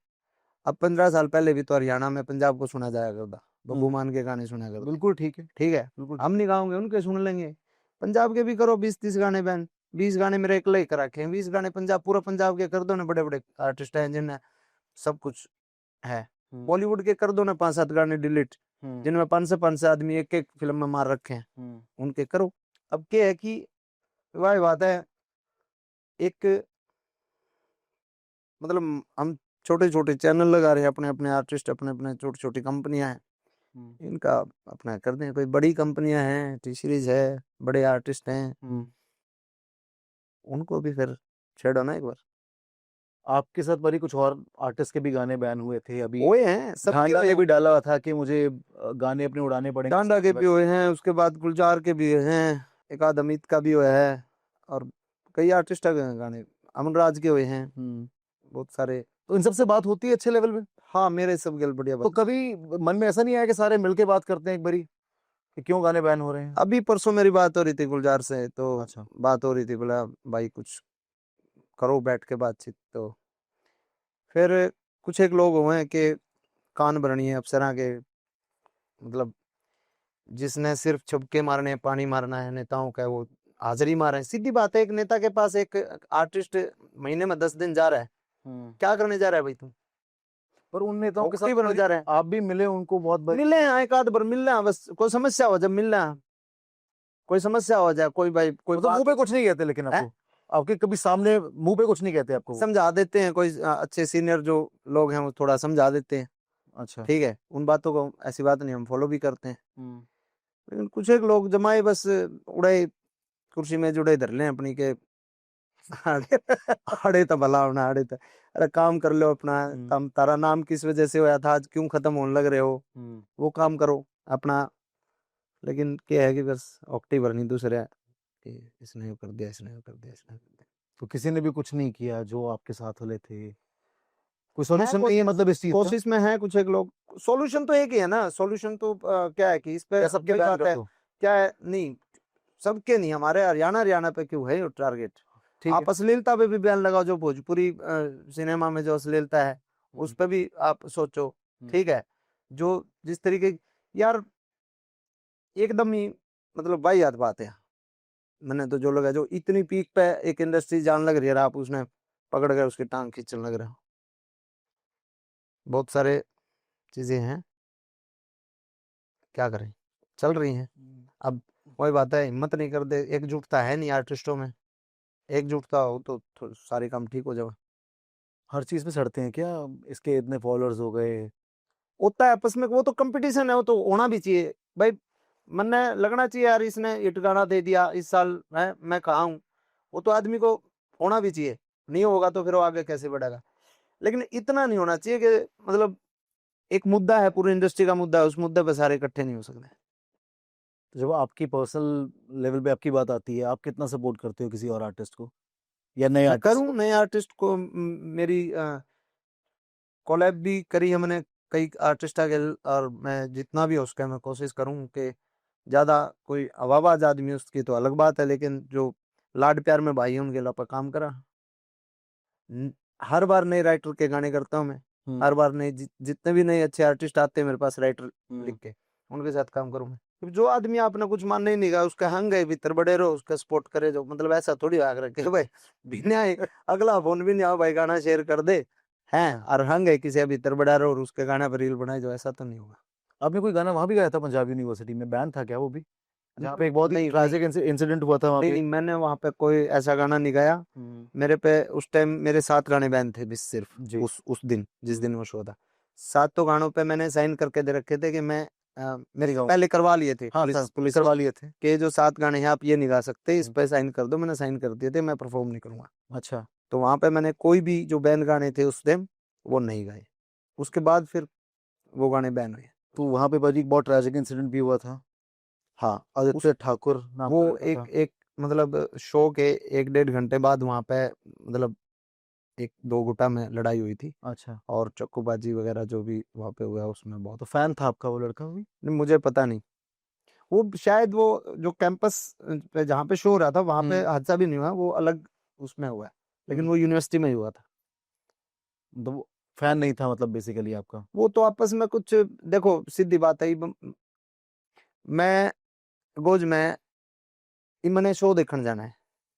S2: अब 15 साल पहले भी तो हरियाणा में पंजाब को सुना जाया करता, बब्बू
S3: हम्म।
S2: मान के गाने सुना करते।
S3: बिल्कुल ठीक है,
S2: ठीक है,
S3: बिल्कुल।
S2: हम नहीं गाओगे उनके सुन लेंगे। पंजाब के भी करो 20-30 गाने बैन, 20 गाने मेरे अकेले ही करा रखे हैं, 20 गाने पंजाब, पूरा पंजाब के कर दो ना, बड़े बड़े आर्टिस्ट हैं जिनमें सब कुछ है। बॉलीवुड के कर दो ना 5-7 गाने डिलीट, जिनमें 500 आदमी एक एक फिल्म में मार रखे हैं, उनके करो। अब क्या है कि वही बात है, एक मतलब हम छोटे छोटे चैनल लगा रहे हैं, अपने अपने आर्टिस्ट, अपने अपने छोटी छोटी कंपनियां हैं, इनका अपना कर दें। कोई बड़ी कंपनियां हैं, टी सीरीज है, बड़े आर्टिस्ट हैं, उनको भी फिर छेड़ो ना एक बार।
S3: आपके साथ बड़ी कुछ और आर्टिस्ट के भी गाने बैन हुए थे अभी।
S2: हुए हैं सब
S3: ढांडा ने भी डाला हुआ था कि मुझे गाने अपने उड़ाने पड़ेंगे।
S2: डांडा के भी हुए हैं, उसके बाद गुलजार के भी हुए हैं, एक आध अमित का भी हुआ है, और कई आर्टिस्ट के गाने, अमन राज के हुए हैं, बहुत सारे।
S3: तो इन सबसे बात होती है अच्छे लेवल पे?
S2: हाँ, मेरे सब गल बढ़िया
S3: तो
S2: बात।
S3: कभी मन में ऐसा नहीं आया कि सारे मिलके बात करते हैं एक बारी कि क्यों गाने बैन हो रहे हैं?
S2: अभी परसों मेरी बात हो रही थी गुलजार से, तो
S3: अच्छा।
S2: बात हो रही थी, बोला भाई कुछ करो बैठ के बातचीत। तो फिर कुछ एक लोग हुए हैं कि कान भरनी है अप्सरा के, मतलब जिसने सिर्फ छुपके मारने हैं, पानी मारना है नेताओं का, वो हाजिरी मारे। सीधी बात है, एक नेता के पास एक आर्टिस्ट महीने में 10 दिन जा रहा है, क्या करने जा रहा है भाई तुम?
S3: पर उन नेताओं के
S2: मुक्ति
S3: साथ
S2: बनने जा रहे हैं।
S3: आप भी मिले उनको बहुत बार?
S2: मिले हैं, एक आध बार मिलना है बस, कोई समस्या हो जब मिलना है, कोई समस्या हो जाए, कोई भाई कोई
S3: मतलब मुंह पे कुछ नहीं कहते लेकिन
S2: है?
S3: आपको? आपके कभी सामने मुंह पे कुछ नहीं कहते आपको वो?
S2: समझा देते हैं, कोई अच्छे सीनियर जो लोग हैं वो थोड़ा समझा देते हैं,
S3: अच्छा।
S2: ठीक है, उन बातों को, ऐसी बात नहीं, हम फॉलो भी करते हैं। लेकिन कुछ एक लोग जमाए बस, उड़े कुर्सी में जुड़े धर लें अपनी के, अड़े अड़े तो भला होना, अड़े तो, अरे काम कर लो अपना, तुम तारा नाम किस वजह से होया था, आज क्यों खत्म होने लग रहे हो, वो काम करो अपना। लेकिन क्या है कि बस ऑक्टी भरनी दूसरे कि इसने वो कर दिया, इसने वो कर दिया, इसने वो कर दिया।
S3: तो किसी ने भी कुछ नहीं किया जो आपके साथ वाले थे? कोई
S2: है
S3: सॉल्यूशन नहीं है मतलब इस चीज का?
S2: कोशिश में है कुछ एक लोग, सॉल्यूशन तो एक ही है ना, सॉल्यूशन तो क्या है कि इस पे
S3: क्या सबके
S2: वही
S3: बैन
S2: बात
S3: कर
S2: है,
S3: दो?
S2: क्या है, नहीं सबके नहीं, हमारे हरियाणा पे क्यों है टारगेट?
S3: ठीक है।
S2: आप अश्लीलता पे भी बैन लगाओ, जो भोजपुरी सिनेमा में जो अश्लीलता है उस पे भी आप सोचो, ठीक है, जो जिस तरीके, यार एकदम ही मतलब वाहियात बात है। मैंने तो जो लगा, जो इतनी पीक पे एक इंडस्ट्री जान लग रही है, आप उसने पकड़ कर उसकी टांग खींचने लग रहे हो, बहुत सारे चीजें हैं, क्या करें, चल रही हैं। अब वही बात है, हिम्मत नहीं कर दे, एकजुटता है नहीं आर्टिस्टों में, एकजुटता हो तो सारे काम ठीक हो जाए।
S3: हर चीज में सड़ते हैं क्या? इसके इतने फॉलोअर्स हो गए।
S2: होता है आपस में, वो तो कंपटीशन है, वो तो होना भी चाहिए भाई, मन में लगना चाहिए यार, इसने हिट गाना दे दिया इस साल है, मैं कहा हूँ, वो तो आदमी को होना भी चाहिए, नहीं होगा तो फिर वो आगे कैसे बढ़ेगा। लेकिन इतना नहीं होना चाहिए कि मतलब एक मुद्दा है, पूरी इंडस्ट्री का मुद्दा है, उस मुद्दे पे सारे इकट्ठे नहीं हो सकते।
S3: तो जब आपकी पर्सनल लेवल पे आपकी बात आती है, आप कितना सपोर्ट करते हो किसी और आर्टिस्ट को या नए
S2: मैं
S3: आर्टिस्ट?
S2: करूँ नए आर्टिस्ट को, मेरी कोलैब भी करी है मैंने कई आर्टिस्ट के, और मैं जितना भी हो सके मैं कोशिश करूँ कि ज्यादा कोई आवाज आदमी उसकी तो अलग बात है, लेकिन जो लाड प्यार में भाई उनके अलावा काम करा। हर बार नए राइटर के गाने करता हूँ मैं, हर बार नए जितने भी नए अच्छे आर्टिस्ट आते हैं मेरे पास राइटर लिख के, उनके साथ काम करूँ मैं। जो आदमी आपने कुछ मानने ही नहीं गा, उसका हंग है भीतर बड़े रहो, उसका सपोर्ट करे, जो मतलब ऐसा थोड़ी आग रखे भाई बिना अगला फोन भी नहीं आओ भाई गाना शेयर कर दे हैं, और हंग है किसी भीतर बड़ा रहो और उसके गाना पर रील बनाए, जो ऐसा तो नहीं होगा।
S3: आपने कोई गाना वहां भी गाया था पंजाब यूनिवर्सिटी में, बैन था क्या वो भी? जहाँ पे एक बहुत ही
S2: नहीं
S3: ट्रैजिक इंसिडेंट हुआ था वहाँ
S2: नहीं
S3: पे।
S2: नहीं, मैंने वहां पे कोई ऐसा गाना नहीं गाया, मेरे पे उस टाइम मेरे 7 गाने बैन थे बस सिर्फ,
S3: जी।
S2: उस दिन जिस दिन वो शो था, 7 गानों पे मैंने साइन करके दे रखे थे कि मैं मेरे
S3: गाऊं।
S2: पहले करवा लिए थे,
S3: हाँ,
S2: पुलिस
S3: करवा लिए थे।
S2: के जो 7 गाने हैं आप ये नहीं गा सकते, इस पे साइन कर दो, मैंने साइन कर दिए थे, मैं परफॉर्म नहीं करूंगा।
S3: अच्छा।
S2: तो वहां पे मैंने कोई भी जो बैन गाने थे उस टाइम वो नहीं गाए, उसके बाद फिर वो गाने बैन हुए।
S3: तो वहां पे भाजी बहुत ट्रैजिक इंसिडेंट भी हुआ था।
S2: हाँ,
S3: आदित्य ठाकुर नाम
S2: वो
S3: का लड़का था।
S2: एक मतलब शो के 1-1.5 घंटे बाद वहां पे मतलब 1-2 गुटा में लड़ाई हुई थी,
S3: अच्छा।
S2: और चक्कूबाजी वगैरह जो भी वहां पे हुआ उसमें बहुत।
S3: तो फैन था आपका वो लड़का भी?
S2: नहीं, मुझे पता नहीं, वो शायद वो जो कैंपस पे जहाँ पे शो हो रहा था वहां पे हादसा भी नहीं हुआ, वो अलग उसमें हुआ है, लेकिन वो यूनिवर्सिटी में ही हुआ था।
S3: तो फैन नहीं था मतलब बेसिकली आपका?
S2: वो तो आपस में कुछ, देखो सीधी बात है, मैं गोज में मैंने शो देखने जाना है,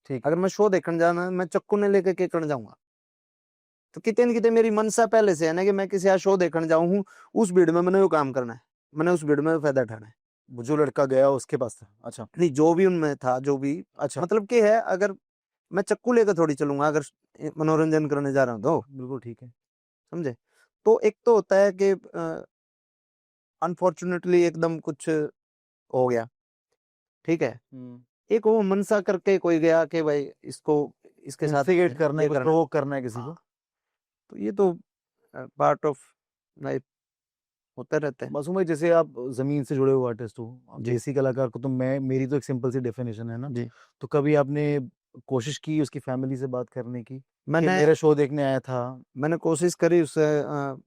S3: ठीक।
S2: अगर मैं शो देखने जाना है, मैं चक्कू ने लेके केकड़ जाऊंगा, तो कितने न कितने मेरी मनसा पहले से है ना कि मैं किसी शो देखने जाऊं हूँ, उस भीड़ में मैंने वो काम करना है, मैंने उस भीड़ में फायदा उठाना है।
S3: वो जो लड़का गया उसके पास था? अच्छा।
S2: नहीं, जो भी उनमें था, जो भी,
S3: अच्छा,
S2: मतलब कि है, अगर मैं चक्कू लेकर थोड़ी चलूंगा अगर मनोरंजन करने जा रहा हूँ तो,
S3: बिल्कुल ठीक है।
S2: समझे। तो एक तो होता है कि अनफॉर्चुनेटली एकदम कुछ हो गया, ठीक है,
S3: हुँ।
S2: एक वो मनसा करके कोई गया कि भाई इसको इसके साथ
S3: इंस्टिगेट करना है,
S2: ये
S3: कुछ
S2: करना,
S3: प्रोवोक करना है किसी
S2: हाँ,
S3: को।
S2: तो ये तो पार्ट ऑफ लाइफ होते रहते हैं।
S3: मासूम भाई, जैसे आप ज़मीन से जुड़े हुए आर्टिस्ट हो, आप
S2: जी
S3: देसी कलाकार को तो मेरी तो एक सिंपल सी डेफिनेशन है ना,
S2: जी।
S3: तो कभी आपने कोशिश की उसकी फैमिली से बात करने की कि
S2: मैंने
S3: मेरा शो देखने आया था?
S2: मैंने कोशिश करी उससे,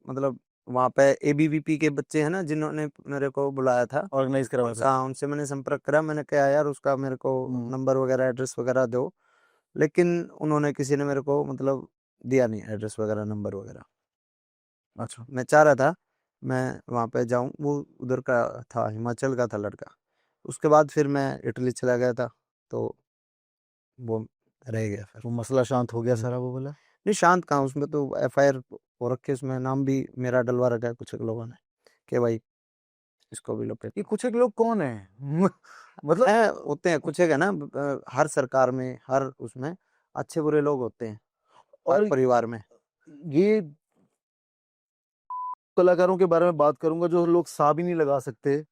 S2: मतलब वहाँ पे एबीवीपी के बच्चे हैं ना जिन्होंने मेरे को बुलाया था,
S3: ऑर्गेनाइज़ करवाया था?
S2: हाँ, उनसे मैंने संपर्क करा, मैंने कहा यार उसका मेरे को
S3: हुँ।
S2: नंबर वगैरह एड्रेस वगैरह दो, लेकिन उन्होंने किसी ने मेरे को मतलब दिया नहीं एड्रेस वगैरह नंबर वगैरह।
S3: अच्छा।
S2: मैं चाह रहा था मैं वहाँ पे जाऊँ, वो उधर का था, हिमाचल का था लड़का। उसके बाद फिर मैं इटली चला गया था, तो वो रह गया फिर।
S3: वो मसला शांत हो गया
S2: हुँ।
S3: सारा वो वाला?
S2: नहीं, शांत कहाँ, उसमें तो एफआईआर हो रखी है, उसमें नाम भी मेरा डलवा रखा है कुछ लोगों ने कि भाई इसको भी लपेट
S3: ये
S2: लो।
S3: कुछ एक लोग कौन हैं? मतलब
S2: होते हैं कुछ, है ना, हर सरकार में, हर उसमें अच्छे बुरे लोग होते हैं, हर
S3: और
S2: परिवार में।
S3: ये कलाकारों के बारे में बात करूँगा जो लोग सा भी नहीं लगा सकते।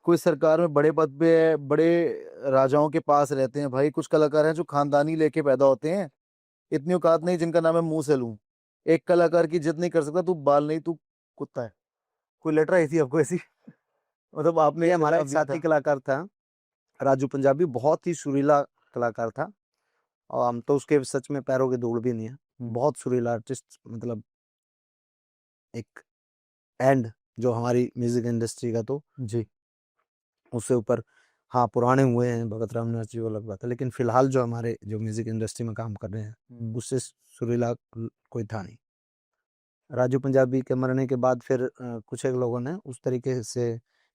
S3: कोई सरकार में बड़े पद पे है, बड़े राजाओं के पास रहते हैं भाई। कुछ कलाकार हैं जो खानदानी लेके पैदा होते हैं, इतनी औकात नहीं जिनका नाम है मुँह से लूँ। एक कलाकार की इज़्ज़त नहीं कर सकता, तू बाल नहीं, तू कुत्ता है। कोई लेटर आई थी आपको ऐसी? मतलब आपने
S2: ये
S3: एक
S2: हमारा
S3: जवाब
S2: एक
S3: दिया
S2: साथी
S3: था।
S2: कलाकार था, राजू पंजाबी, बहुत ही सुरीला कलाकार था, और हम तो उसके सच में पैरों की धूल भी नहीं है।
S3: हुँ।
S2: बहुत सुरीला आर्टिस्ट, मतलब एक एंड जो हमारी म्यूजिक इंडस्ट्री का, तो
S3: जी।
S2: उससे ऊपर, हाँ, पुराने हुए हैं भगत राम नरसी, वो अलग बात है, लेकिन फिलहाल जो हमारे जो म्यूजिक इंडस्ट्री में काम कर रहे हैं,
S3: हुँ।
S2: उससे सुरीला कोई था नहीं। राजू पंजाबी के मरने के बाद फिर कुछ एक लोगों ने उस तरीके से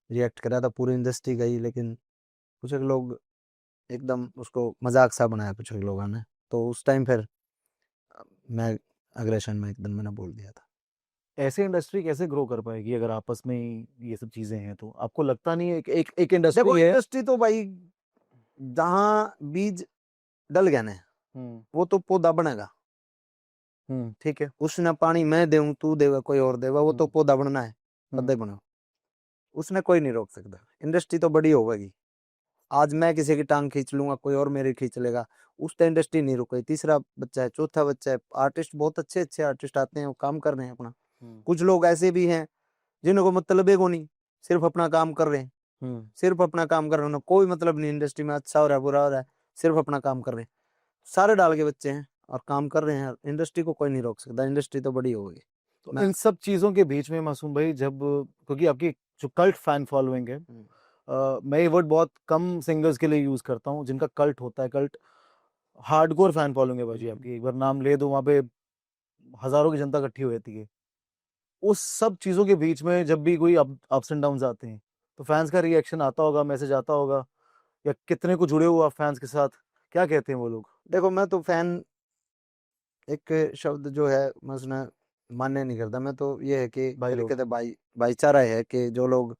S2: रिएक्ट करा था, पूरी इंडस्ट्री गई, लेकिन कुछ एक लोग एकदम उसको मजाक सा बनाया कुछ एक लोगों ने, तो उस टाइम फिर मैं अग्रेशन में एकदम मैंने बोल दिया था।
S3: ऐसे इंडस्ट्री कैसे ग्रो कर पाएगी अगर आपस में ही ये सब चीज़ें हैं तो? आपको लगता नहीं है कि एक
S2: देखो
S3: इंडस्ट्री है।
S2: इंडस्ट्री तो भाई, जहाँ बीज डल गया ना,
S3: हुँ।
S2: वो तो पौधा बनेगा,
S3: हुँ, ठीक है।
S2: उसने पानी मैं देऊं, तू देगा, कोई और देगा, वो तो
S3: हुँ।
S2: पौधा बनना है,
S3: हुँ।
S2: पौधे बनो, उसने कोई नहीं रोक सकता। इंडस्ट्री तो बड़ी होगी, आज मैं किसी की टांग खींच लूंगा, कोई और मेरी खींच लेगा, उससे इंडस्ट्री नहीं रुक गई। तीसरा बच्चा है, चौथा बच्चा है, आर्टिस्ट बहुत अच्छे अच्छे आर्टिस्ट आते हैं, वो काम कर रहे हैं अपना।
S3: हुँ।
S2: कुछ लोग ऐसे भी हैं जिनको मतलब है को नहीं, सिर्फ अपना काम कर रहे हैं,
S3: हुँ।
S2: सिर्फ अपना काम कर रहे हैं, उन्हें कोई मतलब नहीं इंडस्ट्री में अच्छा हो रहा है बुरा हो रहा है, सिर्फ अपना काम कर रहे हैं। सारे डाल के बच्चे हैं और काम कर रहे हैं, इंडस्ट्री को कोई नहीं रोक सकता, इंडस्ट्री तो बड़ी होगी।
S3: तो
S2: मैं
S3: इन सब चीज़ों के बीच में मासूम भाई, जब क्योंकि आपकी जो कल्ट फैन फॉलोइंग है, मैं ये वर्ड बहुत कम सिंगर्स के लिए यूज़ करता हूँ जिनका कल्ट होता है। कल्ट हार्डकोर फैन फॉलोइंग है भाजी आपकी। एक बार नाम ले दो वहाँ पे हज़ारों की जनता इकट्ठी हो जाती है। उस सब चीज़ों के बीच में जब भी कोई अप्स एंड डाउन्स आते हैं, तो फैन्स का रिएक्शन आता होगा, मैसेज आता होगा, या कितने को जुड़े हो आप फैन्स के साथ? क्या कहते हैं वो लोग?
S2: देखो, मैं तो फैन एक शब्द जो है मैं उसने मान्य नहीं करता। मैं तो ये है कि
S3: भाई
S2: मेरे
S3: लोग।
S2: कहते भाईचारा है कि जो लोग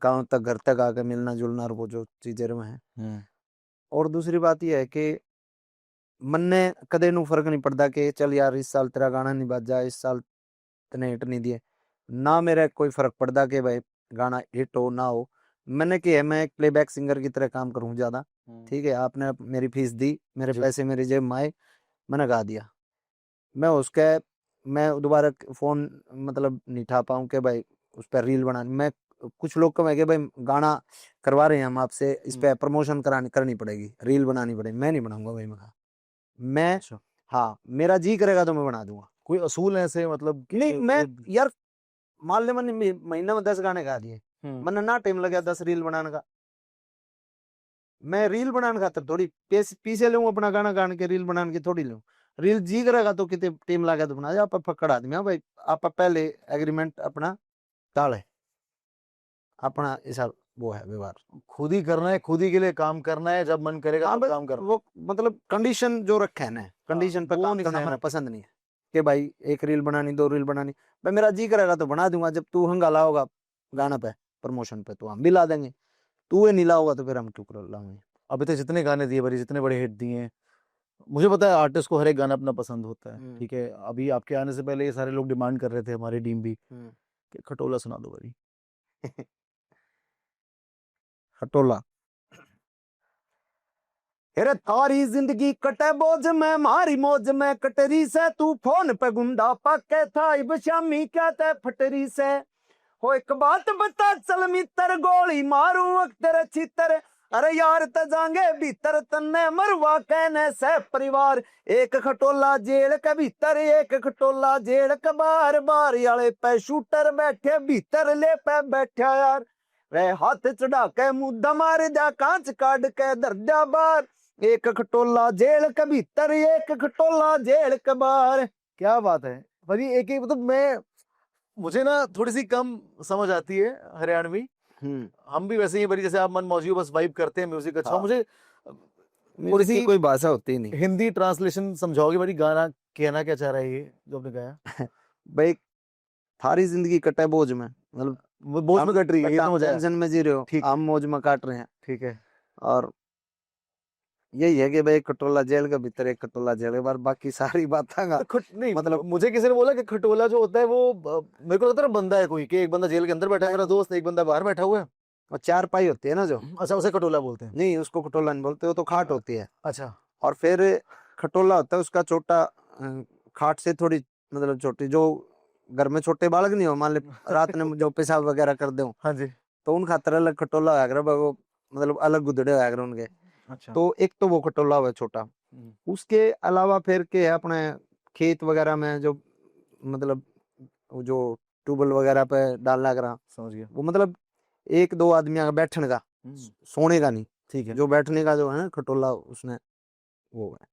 S2: गांव तक घर तक आके मिलना जुलना और वो जो चीजें रहे हैं।
S3: हुँ।
S2: और दूसरी बात ये है कि मन ने कदे नू फर्क नहीं पड़ता कि चल यार इस साल तेरा गाना नहीं बाजा, इस साल तने हिट नहीं दिए, ना मेरा कोई फर्क पड़ता कि भाई गाना हिट हो ना हो। मैंने कि है मैं एक प्लेबैक सिंगर की तरह काम करूँ ज्यादा,
S3: हुँ।
S2: ठीक है, आपने मेरी फीस दी, मेरे
S3: जी।
S2: पैसे मेरी जेब में आए, मैंने गा दिया, मैं उसका मैं दोबारा फोन मतलब नहीं उठा पाऊँ कि भाई उस पर रील बनानी। मैं कुछ लोग को मैं कि भाई गाना करवा रहे हैं हम आपसे, इस
S3: हुँ।
S2: पे प्रमोशन करानी करनी पड़ेगी, रील बनानी पड़ेगी, मैं नहीं बनाऊंगा भाई। मैं
S3: अच्छा।
S2: हाँ, मेरा जी करेगा तो मैं बना दूंगा।
S3: कोई असूल हैं ऐसे मतलब कि
S2: नहीं, मैं
S3: ये?
S2: यार मान ले मैंने महीने में 10 गाने गा दिए,
S3: हुँ।
S2: मैंने ना टाइम लगा 10 रील बनाने का, मैं रील बनाने खातर थोड़ी पीछे लूँ अपना गाना गाने के, रील बनाने की थोड़ी लूँ। रील जी करेगा तो कितने टीम लाके तो बना दे। आप फकड़ आदमी हाँ भाई, आप पहले एग्रीमेंट अपना डाले, अपना ऐसा वो है व्यवहार।
S3: खुद ही करना है, खुद ही के लिए काम करना है, जब मन करेगा
S2: हाँ
S3: तब
S2: बस
S3: काम करना
S2: वो मतलब कंडीशन जो रखे है ना, कंडीशन पे
S3: वो
S2: काम
S3: नहीं
S2: करना
S3: सहना।
S2: मेरा पसंद नहीं है कि भाई एक रील बनानी, 2 रील बनानी। भाई मेरा जी करेगा तो बना दूंगा, जब तू हंगाला होगा गाना पे प्रमोशन पे तो हम भी ला देंगे, तू ये नहीं लाओगा तो फिर हम क्यों कर लाएंगे।
S3: अभी तक जितने गाने दिए भाई, जितने बड़े हिट दिए हैं, मुझे पता है आर्टिस्ट को हर एक गाना अपना पसंद होता है, ठीक है। अभी आपके आने से पहले ये सारे लोग डिमांड कर रहे थे, हमारी टीम भी, कि खटोला सुना दो भाई।
S2: खटोला। अरे तारी जिंदगी कटे बोझ में, मारी मौज में कटरी से, तू फोन पे गुंडा पक्के था इब शामी क्या ते फटरी से। हो एक बात बता चल मित्र, गोली मारू अख्तर चित्र, अरे यार ते जांगे भीतर तन्ने मरवा कहने से परिवार। एक खटोला जेल के भीतर, एक खटोला जेल के बाहर, बार याले पे शूटर बैठे भीतर ले पे बैठा यार। वे हाथ चढ़ा के मुद्दा मार दिया, कांच काट के धर दिया बार। एक खटोला जेल के भीतर, एक खटोला जेल के बाहर।
S3: क्या बात है भाई, एक एक मतलब मैं, मुझे ना थोड़ी सी कम समझ आती है हरियाणवी। हम भी वैसे ही बड़ी, जैसे आप मन मौजी हो, बस वाइब करते हैं, म्यूजिक अच्छा हो।
S2: हाँ।
S3: मुझे थोड़ी
S2: म्यूजिक
S3: सी
S2: की कोई भाषा होती नहीं।
S3: हिंदी ट्रांसलेशन समझाओगे भाई, गाना कहना क्या चाह रहा है ये जो आपने गाया?
S2: भाई थारी जिंदगी कटे बोझ में, मतलब
S3: वो बोझ में कट रही है, ये तो मुझे
S2: टेंशन में जी रहे हो,
S3: ठीक।
S2: हम मौज में काट रहे हैं।
S3: ठीक है।
S2: और यही है कि भाई एक खटोला जेल के भीतर, एक खटोला जेल के बाहर, बाकी सारी बातें का
S3: नहीं
S2: मतलब
S3: मतलब मुझे किसी ने बोला कि खटोला जो होता है वो मेरे को लगता है ना बंदा है कोई, कि एक बंदा जेल के अंदर बैठा है मेरा दोस्त, एक बंदा बाहर बैठा हुआ है।
S2: वो 4 पाई होती है ना जो,
S3: अच्छा, उसे खटोला बोलते हैं।
S2: नहीं उसको खटोला नहीं बोलते, वो तो खाट होती है।
S3: अच्छा।
S2: और फिर खटोला होता है उसका छोटा, खाट से थोड़ी मतलब छोटी, जो घर में छोटे बालक नहीं हो, मान ले रात में जो पेशाब वगैरह कर दे,
S3: हाँ जी।
S2: तो उन खातर अलग खटोला होया करे, वो मतलब अलग गुदड़े होया करे उनके।
S3: अच्छा।
S2: तो एक तो वो खटोला हुआ छोटा। उसके अलावा फिर के है अपने खेत वगैरह में जो मतलब वो जो ट्यूबवेल वगैरह पे डालना करा,
S3: समझ गया।
S2: वो मतलब 1-2 आदमी का बैठने का, सोने का नहीं,
S3: ठीक है।
S2: जो बैठने का जो है ना खटोला, उसने वो है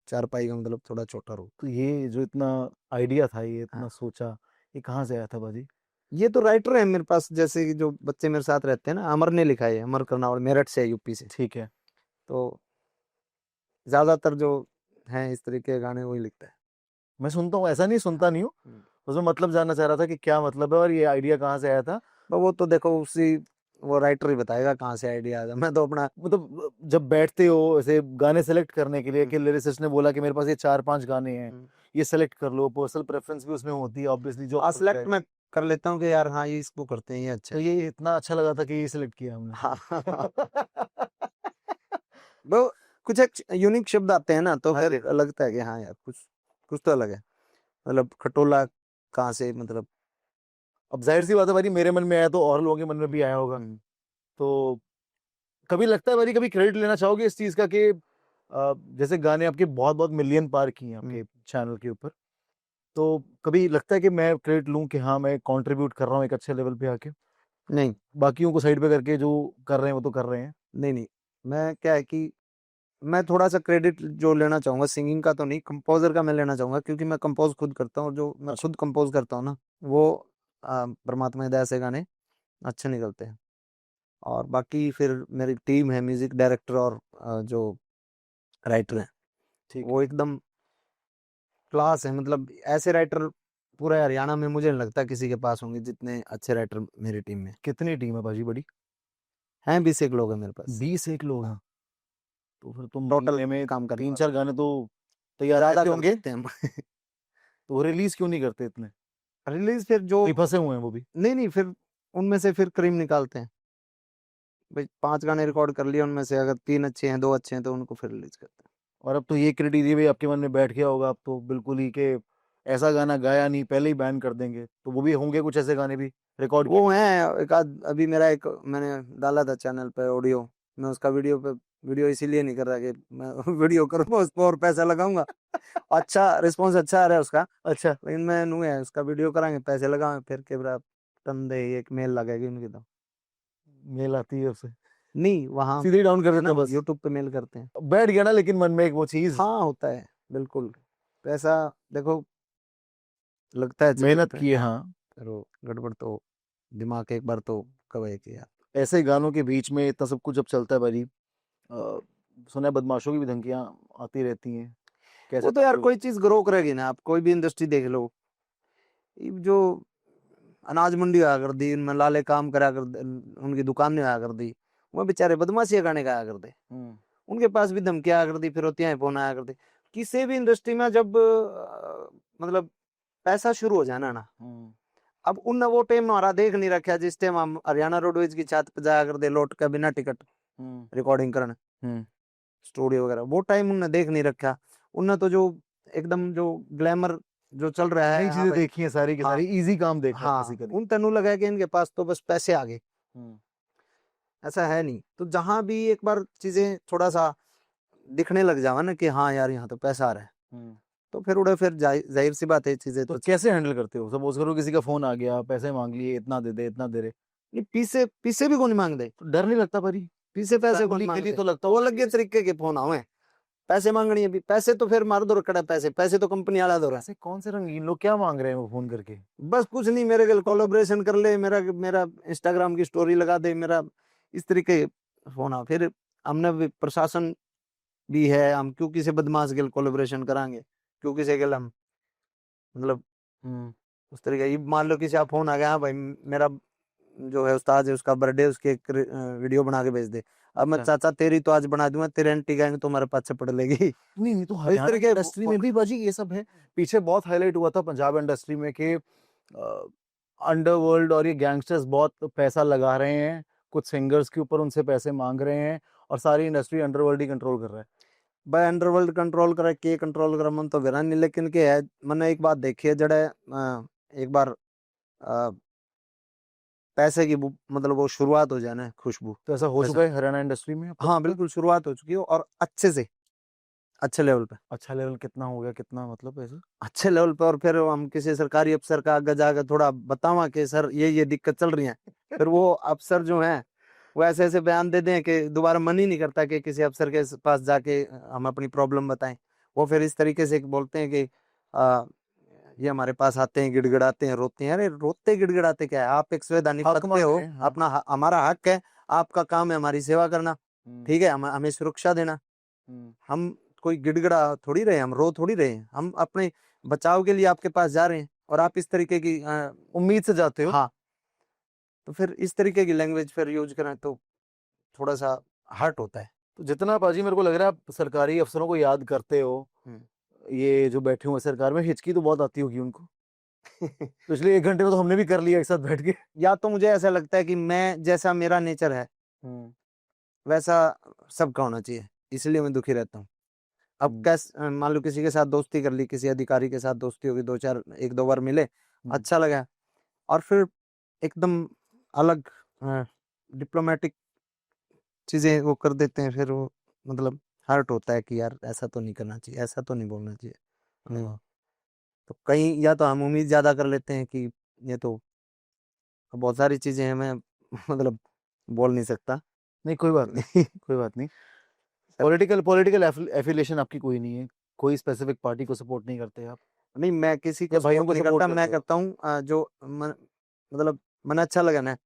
S2: 4 पाई का, मतलब थोड़ा छोटा रूप।
S3: तो ये जो इतना आइडिया था, ये इतना
S2: हाँ।
S3: सोचा, ये कहाँ से आया था बाजी?
S2: ये तो राइटर है मेरे पास, जैसे कि जो बच्चे मेरे साथ रहते हैं ना, अमर ने लिखा है, अमर करनावल, मेरठ से, यूपी से।
S3: ठीक है।
S2: तो ज्यादातर जो है इस तरीके के गाने वही लिखता है।
S3: मैं सुनता हूँ, ऐसा नहीं सुनता नहीं हूँ, उसमें मतलब जानना चाह रहा था कि क्या मतलब है और ये आइडिया कहाँ से आया था।
S2: तो वो तो देखो उसी, वो राइटर ही बताएगा कहाँ से आइडिया आया। मैं तो अपना
S3: मतलब जब बैठते हो ऐसे गाने सेलेक्ट करने के लिए, कि लिरिसिस्ट ने बोला कि मेरे पास ये 4-5 गाने हैं, ये सेलेक्ट कर लो, पर्सनल प्रेफरेंस भी उसमें होती है ऑब्वियसली, जो
S2: सेलेक्ट में कर लेता हूँ कि यार हाँ ये इसको करते हैं, ये अच्छा
S3: तो
S2: है।
S3: ये इतना अच्छा लगा था कि ये सिलेक्ट किया हमने।
S2: हाँ। वो कुछ एक यूनिक शब्द आते हैं ना, तो फिर लगता है कि हाँ यार कुछ कुछ तो अलग है। मतलब खटोला कहाँ से, मतलब
S3: अब जाहिर सी बात है भाई, मेरे मन में आया तो और लोगों के मन में भी आया होगा। तो कभी लगता है भाई, कभी क्रेडिट लेना चाहोगे इस चीज का कि जैसे गाने आपके बहुत बहुत मिलियन पार किए हैं आपके चैनल के ऊपर, तो कभी लगता है कि मैं क्रेडिट लूं कि हाँ मैं कंट्रीब्यूट कर रहा हूँ एक अच्छे लेवल पे आके,
S2: नहीं
S3: बाकियों को साइड पे करके जो कर रहे हैं वो तो कर रहे हैं?
S2: नहीं, मैं क्या है कि मैं थोड़ा सा क्रेडिट जो लेना चाहूंगा, सिंगिंग का तो नहीं, कंपोजर का मैं लेना चाहूंगा, क्योंकि मैं कंपोज खुद करता हूँ, और जो मैं खुद कंपोज करता हूँ ना, वो परमात्मा की दया से गाने अच्छे निकलते हैं। और बाकी फिर मेरी टीम है, म्यूजिक डायरेक्टर और जो राइटर हैं,
S3: ठीक
S2: वो एकदम क्लास है। मतलब ऐसे राइटर पूरे हरियाणा में मुझे नहीं लगता किसी के पास होंगे जितने अच्छे राइटर मेरी टीम में।
S3: कितनी टीम है बाजी बड़ी?
S2: हैं 20 लोग हैं मेरे पास
S3: 21 लोग हैं? तो फिर तुम
S2: टोटल
S3: महीने में
S2: काम करने
S3: 3-4 गाने तो तैयार
S2: ज्यादा
S3: रहते
S2: कर
S3: होंगे,
S2: सकते हैं हम।
S3: तो रिलीज क्यों नहीं करते इतने?
S2: रिलीज फिर जो
S3: नहीं, फंसे हुए हैं वो भी?
S2: नहीं फिर उनमें से फिर क्रीम निकालते हैं भाई। 5 गाने रिकॉर्ड कर लिए, उनमें से अगर 3 अच्छे हैं, 2 अच्छे हैं, तो उनको फिर रिलीज करते हैं।
S3: और अब तो ये क्रेडिट भी आपके मन में बैठ गया होगा अब तो बिल्कुल ही, कि ऐसा गाना गाया नहीं, पहले ही बैन कर देंगे, तो वो भी होंगे कुछ ऐसे गाने भी रिकॉर्ड
S2: वो है एक आध, अभी मेरा एक मैंने डाला था चैनल पे ऑडियो, मैं उसका वीडियो इसीलिए नहीं कर रहा कि मैं वीडियो करूंगा उस पर और पैसा लगाऊंगा। अच्छा रिस्पॉन्स अच्छा आ रहा है उसका।
S3: अच्छा,
S2: लेकिन मैं नू है उसका वीडियो कराएंगे, पैसे लगाएंगे, फिर के बरा तंदे एक मेल लगेगी उनकी। तो
S3: मेल आती है उससे
S2: नहीं वहाँ
S3: सीधे डाउन कर देते
S2: ना
S3: हैं बस?
S2: यूट्यूब पे मेल करते हैं।
S3: बैठ गया ना लेकिन मन में एक वो चीज।
S2: हाँ होता है बिल्कुल। पैसा देखो लगता है
S3: मेहनत
S2: पे,
S3: की है, हाँ।
S2: फिर वो गड़बड़ तो दिमाग एक बार तो कवे कि यार
S3: ऐसे गानों के बीच में इतना सब कुछ जब चलता है भाई, सुना है बदमाशों की भी धमकियां आती रहती हैं, कैसे
S2: वो तो यार
S3: देखते हो?
S2: कोई चीज ग्रो करेगी ना, आप कोई भी इंडस्ट्री देख लो, ये जो अनाज मंडी आया कर दी, उनमें लाले काम करा कर उनकी दुकानें आया कर दी, वो बेचारे बदमाशी गाने का आया करते, उनके पास भी धमकियां आया करती, फिर होती फोन आया करते। किसी भी इंडस्ट्री में जब मतलब पैसा शुरू हो जाना ना, अब उन वो टाइम हमारा देख नहीं रखा जिस टाइम हम हरियाणा रोडवेज की छत पे जाया करते लौट के बिना टिकट रिकॉर्डिंग करने स्टूडियो वगैरह, वो टाइम उनने देख नहीं रखा। उनने तो जो एकदम जो ग्लैमर जो चल रहा है,
S3: नई
S2: हाँ
S3: चीजें
S2: भाई,
S3: देखी हैं सारी की
S2: हाँ
S3: सारी, इजी काम देखा
S2: हाँ,
S3: बेसिकली।
S2: उन तनु लगा कि इनके पास तो बस पैसे आ गए, ऐसा है नहीं। तो जहां भी एक बार चीजें थोड़ा सा दिखने लग जावा ना कि हाँ यार यहाँ तो पैसा आ रहा है, तो फिर उड़े फिर जाहिर सी बात है चीजें
S3: तो
S2: तो
S3: कैसे हैंडल करते हो? सपोज करो किसी का फोन आ गया, पैसे मांग लिए, इतना दे दे इतना दे दे,
S2: नहीं, पीछे पीछे भी कौन मांग दे,
S3: तो डर नहीं लगता परी?
S2: पीछे पैसे कौन
S3: फैमिली के
S2: मांग
S3: लिए
S2: दे,
S3: तो लगता
S2: वो
S3: होगा
S2: अलग तरीके के फोन आवे, पैसे मांगनी है भी, पैसे तो फिर मार दो कड़ा, पैसे पैसे तो कंपनी वाला दो रहा है।
S3: ऐसे कौन से रंगीन लोग क्या मांग रहे हैं वो फोन करके?
S2: बस कुछ नहीं, मेरे को कोलैबोरेशन कर ले, मेरा मेरा इंस्टाग्राम की स्टोरी लगा दे, मेरा इस तरीके के फोन आ। फिर हमने भी प्रशासन भी है, हम क्यों किसी बदमाश के कोलैबोरेशन कराएंगे, क्यों किसी के हम मतलब उस तरीके। ये मान लो किसी आप फोन आ गया, हाँ भाई मेरा जो है उस्ताद है उसका बर्थडे, उसके एक वीडियो बना के भेज दे। अब मैं
S3: अच्छा।
S2: चाचा तेरी तो आज बना दूंगा, तेरे एंटी गैंग तुम्हारे पाछे पड़ लेगी।
S3: नहीं नहीं, तो
S2: इस
S3: हरियाणा
S2: तरीके
S3: इंडस्ट्री में भी बाजी ये सब है। पीछे बहुत हाईलाइट हुआ था पंजाब इंडस्ट्री में कि अंडरवर्ल्ड और ये गैंगस्टर्स बहुत पैसा लगा रहे हैं कुछ सिंगर्स के ऊपर, उनसे पैसे मांग रहे हैं, और सारी इंडस्ट्री अंडरवर्ल्ड ही कंट्रोल कर रहा है।
S2: भाई अंडरवर्ल्ड कंट्रोल करे के कंट्रोल करे मन तो वेरा नहीं, लेकिन के है मैंने एक बात देखी है जड़े एक बार अ, पैसे की मतलब वो शुरुआत हो जाए ना, खुशबू,
S3: तो ऐसा हो
S2: पैसा,
S3: चुका है हरियाणा इंडस्ट्री में अब तक?
S2: हाँ बिल्कुल शुरुआत हो चुकी है, और अच्छे से अच्छे लेवल पे,
S3: अच्छा लेवल कितना हो गया, कितना मतलब ऐसे?
S2: अच्छे लेवल पे। और फिर हम किसी सरकारी अफसर का आगे जाकर थोड़ा बतावा कि सर ये दिक्कत चल रही है, फिर वो अफसर जो है वो ऐसे ऐसे बयान दे दें कि दोबारा मन ही नहीं करता कि किसी अफसर के पास जाके हम अपनी प्रॉब्लम बताएं। वो फिर इस तरीके से बोलते हैं कि ये हमारे पास आते हैं, गिड़गिड़ाते हैं, रोते हैं। अरे रोते गिड़गिड़ाते क्या है, आप एक संवैधानिक
S3: हक
S2: पद पे
S3: मांग
S2: हो,
S3: रहे हैं, हाँ।
S2: अपना हमारा हक है, आपका काम है हमारी सेवा करना, ठीक है, हमें सुरक्षा देना। हम कोई गिड़गिड़ा थोड़ी रहे, हम रो थोड़ी रहे, हम अपने बचाव के लिए आपके पास जा रहे हैं, और आप इस तरीके की
S3: उम्मीद से जाते हो।
S2: हाँ, तो फिर इस तरीके की लैंग्वेज फिर यूज करें तो थोड़ा सा हर्ट होता है।
S3: तो जितना बाजी मेरे को लग रहा है आप सरकारी अफसरों को याद करते हो, ये जो बैठे हुए सरकार में, हिचकी तो बहुत आती होगी उनको। पिछले 1 घंटे में तो हमने भी कर लिया एक साथ बैठ के।
S2: या तो मुझे ऐसा लगता है कि मैं जैसा मेरा नेचर है वैसा सबका होना चाहिए, इसलिए मैं दुखी रहता हूँ। अब कैसे मान लो किसी के साथ दोस्ती कर ली, किसी अधिकारी के साथ दोस्ती होगी, एक दो बार मिले, अच्छा लगा, और फिर एकदम अलग डिप्लोमेटिक चीजें वो कर देते हैं, फिर वो मतलब हर्ट होता है कि यार ऐसा तो नहीं करना चाहिए, ऐसा तो नहीं बोलना चाहिए। तो कहीं या तो हम उम्मीद ज्यादा कर लेते हैं कि ये तो बहुत सारी चीजें हैं, मैं मतलब बोल नहीं सकता।
S3: नहीं कोई बात नहीं, कोई बात नहीं। पॉलिटिकल पॉलिटिकल एफिलिएशन आपकी कोई नहीं है, कोई स्पेसिफिक पार्टी को सपोर्ट नहीं करते आप?
S2: नहीं, मैं किसी को
S3: या भाइयों
S2: सपोर्ट
S3: को
S2: नहीं
S3: सपोर्ट
S2: करता,
S3: करते
S2: मैं
S3: हो?
S2: करता हूँ जो मतलब मन अच्छा लगा ना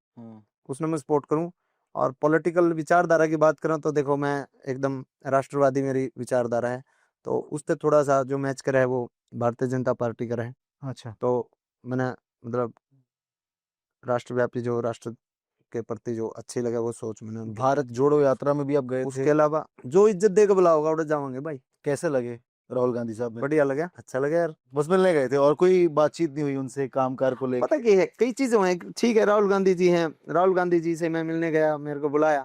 S2: उसने मैं सपोर्ट करूँ। और पॉलिटिकल विचारधारा की बात करूँ तो देखो मैं एकदम राष्ट्रवादी मेरी विचारधारा है, तो उससे थोड़ा सा जो मैच करा है वो भारतीय जनता पार्टी का है।
S3: अच्छा।
S2: तो मैंने मतलब राष्ट्रव्यापी जो राष्ट्र के प्रति जो अच्छी लगे वो सोच मैंने उनकी।
S3: भारत जोड़ो यात्रा में भी आप गए थे,
S2: उसके अलावा जो इज्जत दे के बुलाओगा उड़े जाओगे भाई।
S3: कैसे लगे राहुल गांधी साहब ने?
S2: बढ़िया लगा, अच्छा लगा यार।
S3: बस मिलने गए थे और कोई बातचीत नहीं हुई उनसे कामकाज को
S2: पता
S3: लेके?
S2: क्या है, कई चीजें हैं, ठीक है राहुल गांधी जी हैं, राहुल गांधी जी से मैं मिलने गया, मेरे को बुलाया।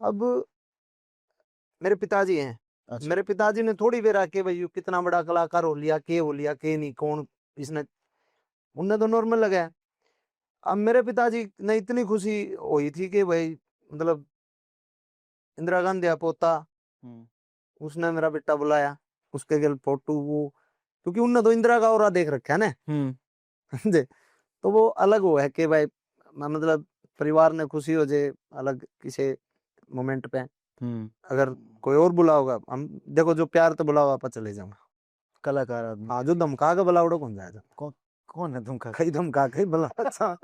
S2: अब मेरे पिताजी हैं,
S3: अच्छा।
S2: मेरे पिताजी ने थोड़ी देर आके भाई कितना बड़ा कलाकार हो लिया के नहीं कौन इसने, उनने तो नॉर्मल लगाया। अब मेरे पिताजी ने इतनी खुशी हुई थी कि भाई मतलब इंदिरा गांधी आ पोता, उसने मेरा बेटा बुलाया, उसके गल फोटो वो, क्योंकि उनने तो इंदिरा का और देख रखा है ना। समझे? तो वो अलग वो है कि भाई मतलब परिवार ने खुशी हो जाए अलग किसी मोमेंट पे, अगर कोई और बुला होगा हम देखो जो प्यार तो बुलाओ आप चले जाऊंगा।
S3: कलाकार आदमी।
S2: हाँ जो धमका के बलावड़ो कौन जाएगा,
S3: कौन है तुम?
S2: कई धमका के बला अच्छा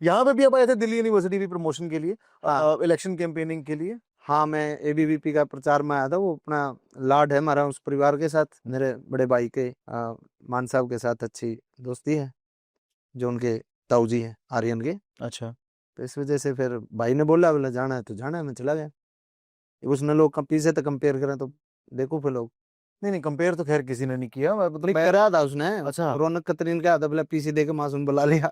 S3: यहाँ पे भी आप आए थे दिल्ली यूनिवर्सिटी भी प्रमोशन के लिए,
S2: हाँ।
S3: इलेक्शन कैंपेनिंग के लिए।
S2: हाँ मैं एबीवीपी का प्रचार में आया था, वो अपना लाड है हमारा, उस परिवार के साथ, मेरे बड़े भाई के मान साहब के साथ अच्छी दोस्ती है, जो उनके ताऊजी हैं आर्यन के।
S3: अच्छा।
S2: तो इस वजह से फिर भाई ने बोला बोला जाना है तो जाना है, मैं चला गया। उसने लोग पीछे तो कंपेयर करें तो देखो फिर लोग
S3: नहीं नहीं, कंपेयर तो खैर किसी ने नहीं किया, मतलब
S2: नहीं करा था उसने।
S3: अच्छा।
S2: रौनक कतरीन का था, बोला पीसी दे के मासूम बुला लिया,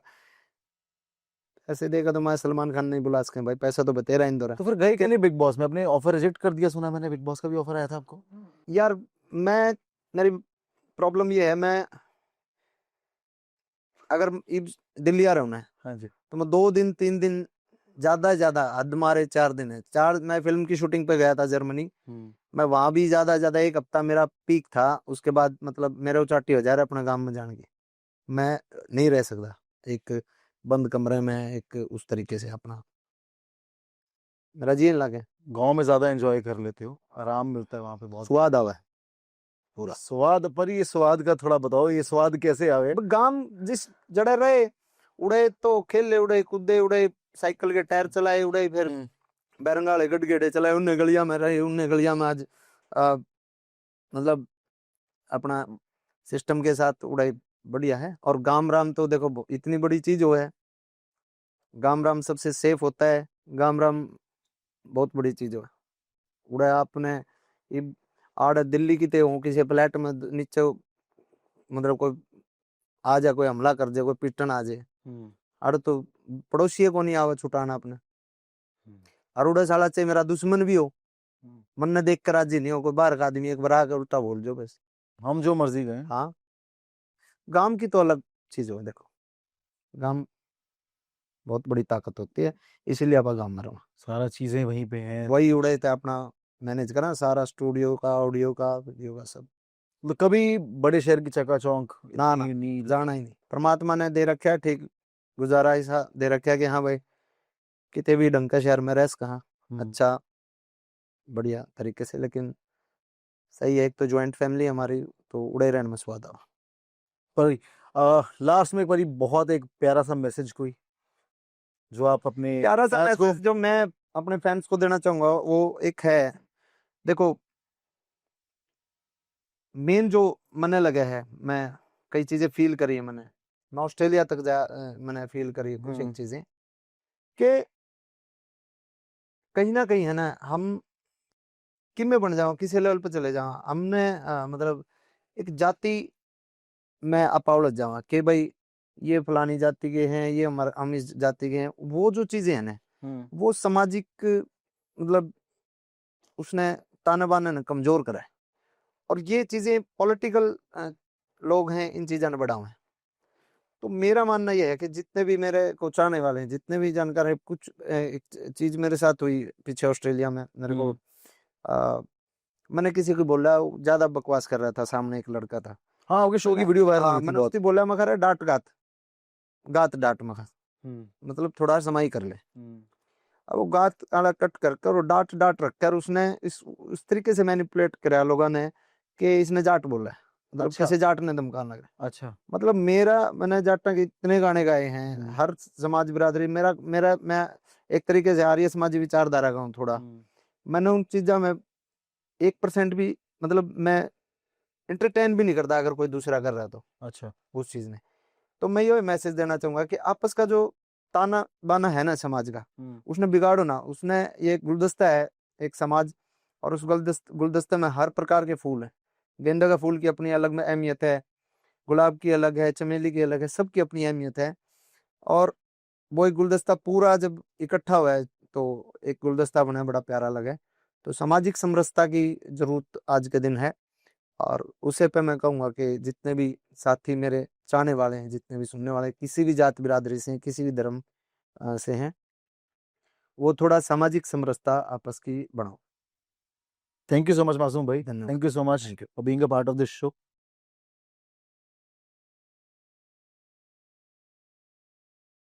S2: ऐसे देखा तो मैं सलमान खान नहीं बुला सके भाई, पैसा तो बतेरा इंदौर है।
S3: तो फिर गए क्या नहीं बिग बॉस में? अपने ऑफर रिजेक्ट कर दिया, सुना मैंने बिग बॉस का भी ऑफर आया था आपको।
S2: यार मैं, मेरी प्रॉब्लम ये है, मैं अगर दिल्ली आ रहा हूँ ना,
S3: हाँ जी।
S2: तो मैं 2 दिन 3 दिन, ज्यादा से ज्यादा हद मारे 4 दिन है। मैं फिल्म की शूटिंग पे गया था जर्मनी, मैं वहां भी ज्यादा से ज्यादा 1 हफ्ता मेरा पीक था। उसके बाद मतलब मेरे उचाटी हो जा रहा है अपने गांव में जाने की, मैं नहीं रह सकता एक बंद कमरे में, एक उस तरीके से अपना मेरा जी नहीं लगे।
S3: गांव में ज्यादा एंजॉय कर लेते हो, आराम मिलता है वहां पे बहुत।
S2: स्वाद आवा है पूरा।
S3: स्वाद पर, ये स्वाद का थोड़ा बताओ, ये स्वाद कैसे आवे?
S2: गांव जिस जड़े रहे, उड़े तो खेले, उड़े कूदे, उड़े साइकिल के टायर चलाए, उड़े फिर बैरंगाले गड़गेड़े चलाए, उन्हें गलिया में रहे, उन्हें गलिया में आज मतलब अपना सिस्टम के साथ उड़ाई बढ़िया है। और गाम राम तो देखो इतनी बड़ी चीज हो है, गाम राम सबसे सेफ होता है, गाम राम बहुत बड़ी चीज है। उड़ा आपने आड़ दिल्ली की ते हो किसी फ्लैट में नीचे, मतलब कोई आ जाए, कोई हमला कर जाए, कोई पिटन आ जाए, अड़ तो पड़ोसी को नहीं आवे छुटाना अपने। और उड़ा साला चाहे मेरा दुश्मन भी हो, मन ने देख कर राजी नहीं हो, कोई बाहर का आदमी एक बार आकर उल्टा बोल जो बस,
S3: हम जो मर्जी गए।
S2: हाँ गांव की तो अलग चीज हो। देखो गांव बहुत बड़ी ताकत होती है, इसीलिए आप गांव में रहो।
S3: सारा चीजें वहीं पे हैं।
S2: वही उड़े थे अपना मैनेज करा सारा, स्टूडियो का, ऑडियो का, वीडियो का सब।
S3: तो कभी बड़े शहर की चकाचौंध
S2: ना ना जाना ही नहीं, परमात्मा ने दे रखा है ठीक गुजारा, ऐसा दे रखा है कि हाँ भाई कितने भी ढंग का शहर में रह कहाँ अच्छा बढ़िया तरीके से। लेकिन सही है, एक तो ज्वाइंट फैमिली हमारी, तो उड़े रहने में स्वाद आ।
S3: पर लास्ट में एक बारी बहुत एक प्यारा सा मैसेज कोई जो आप अपने
S2: प्यारा सा
S3: fans को।
S2: मैसेज जो मैं अपने फैंस को देना चाहूंगा वो एक है, देखो मेन जो मने लगे है, मैं कई चीजें फील करी है, मैं ऑस्ट्रेलिया तक मैंने फील करी है कुछ एक चीजें कि कहीं ना कहीं है ना, हम किम में बन जाओ, किसी लेवल पे चले जाओ, हमने मतलब एक जाति में अपावड़ जावा कि भाई ये फलानी जाति के हैं, ये हमारे हम इस जाति के हैं, वो जो चीजें हैं ना, वो सामाजिक मतलब उसने ताने बाने ने कमजोर करा है। और ये चीजें पॉलिटिकल लोग हैं, इन चीजों ने बढ़ावा है। तो मेरा मानना यह है कि जितने भी मेरे को चाहने वाले हैं, जितने भी जानकार है, कुछ एक चीज मेरे साथ हुई पीछे ऑस्ट्रेलिया में, मेरे को मैंने किसी को बोला, ज्यादा बकवास कर रहा था, सामने एक लड़का था,
S3: हाँ आपके शो की वीडियो वायरल हुई थी
S2: मैंने
S3: बहुत।
S2: उससे बोला मैं खा डांट गात मखा, मतलब थोड़ा समाई कर ले। अब वो गात आला कट कर और डांट रख कर उसने इस तरीके से मैनिपुलेट कराया लोगों ने कि इसने जाट बोला है, मतलब
S3: अच्छा।
S2: कैसे जाट ने धमकाने लगा।
S3: अच्छा।
S2: मतलब मैंने जाटा के इतने गाने गाए हैं, हर समाज बिरादरी, मैं एक तरीके से आर्य समाजी विचारधारा का हूँ थोड़ा, मैंने उन चीजों में 1% भी मतलब मैं इंटरटेन भी नहीं करता अगर कोई दूसरा कर रहा है तो।
S3: अच्छा।
S2: उस चीज ने तो मैं ये मैसेज देना चाहूंगा कि आपस का जो ताना बाना है ना समाज का, उसने बिगाड़ो ना। उसने ये गुलदस्ता है एक समाज, और उस गुलदस्ते में हर प्रकार के फूल हैं। गेंदा का फूल की अपनी अलग में अहमियत है, गुलाब की अलग है, चमेली की अलग है, सबकी अपनी अहमियत है। और वो एक गुलदस्ता पूरा जब इकट्ठा हुआ है तो एक गुलदस्ता बना बड़ा प्यारा लगे। तो सामाजिक समरसता की जरूरत आज के दिन है। और उसे पे मैं कहूंगा कि जितने भी साथी मेरे चाहने वाले हैं, जितने भी सुनने वाले किसी भी जात बिरादरी से हैं, किसी भी धर्म से हैं, वो थोड़ा सामाजिक समरसता आपस की बढ़ाओ।
S3: थैंक यू सो मच मासूम भाई,
S2: धन्यवाद।
S3: Thank you so much
S2: thank you.
S3: For being a part of this show.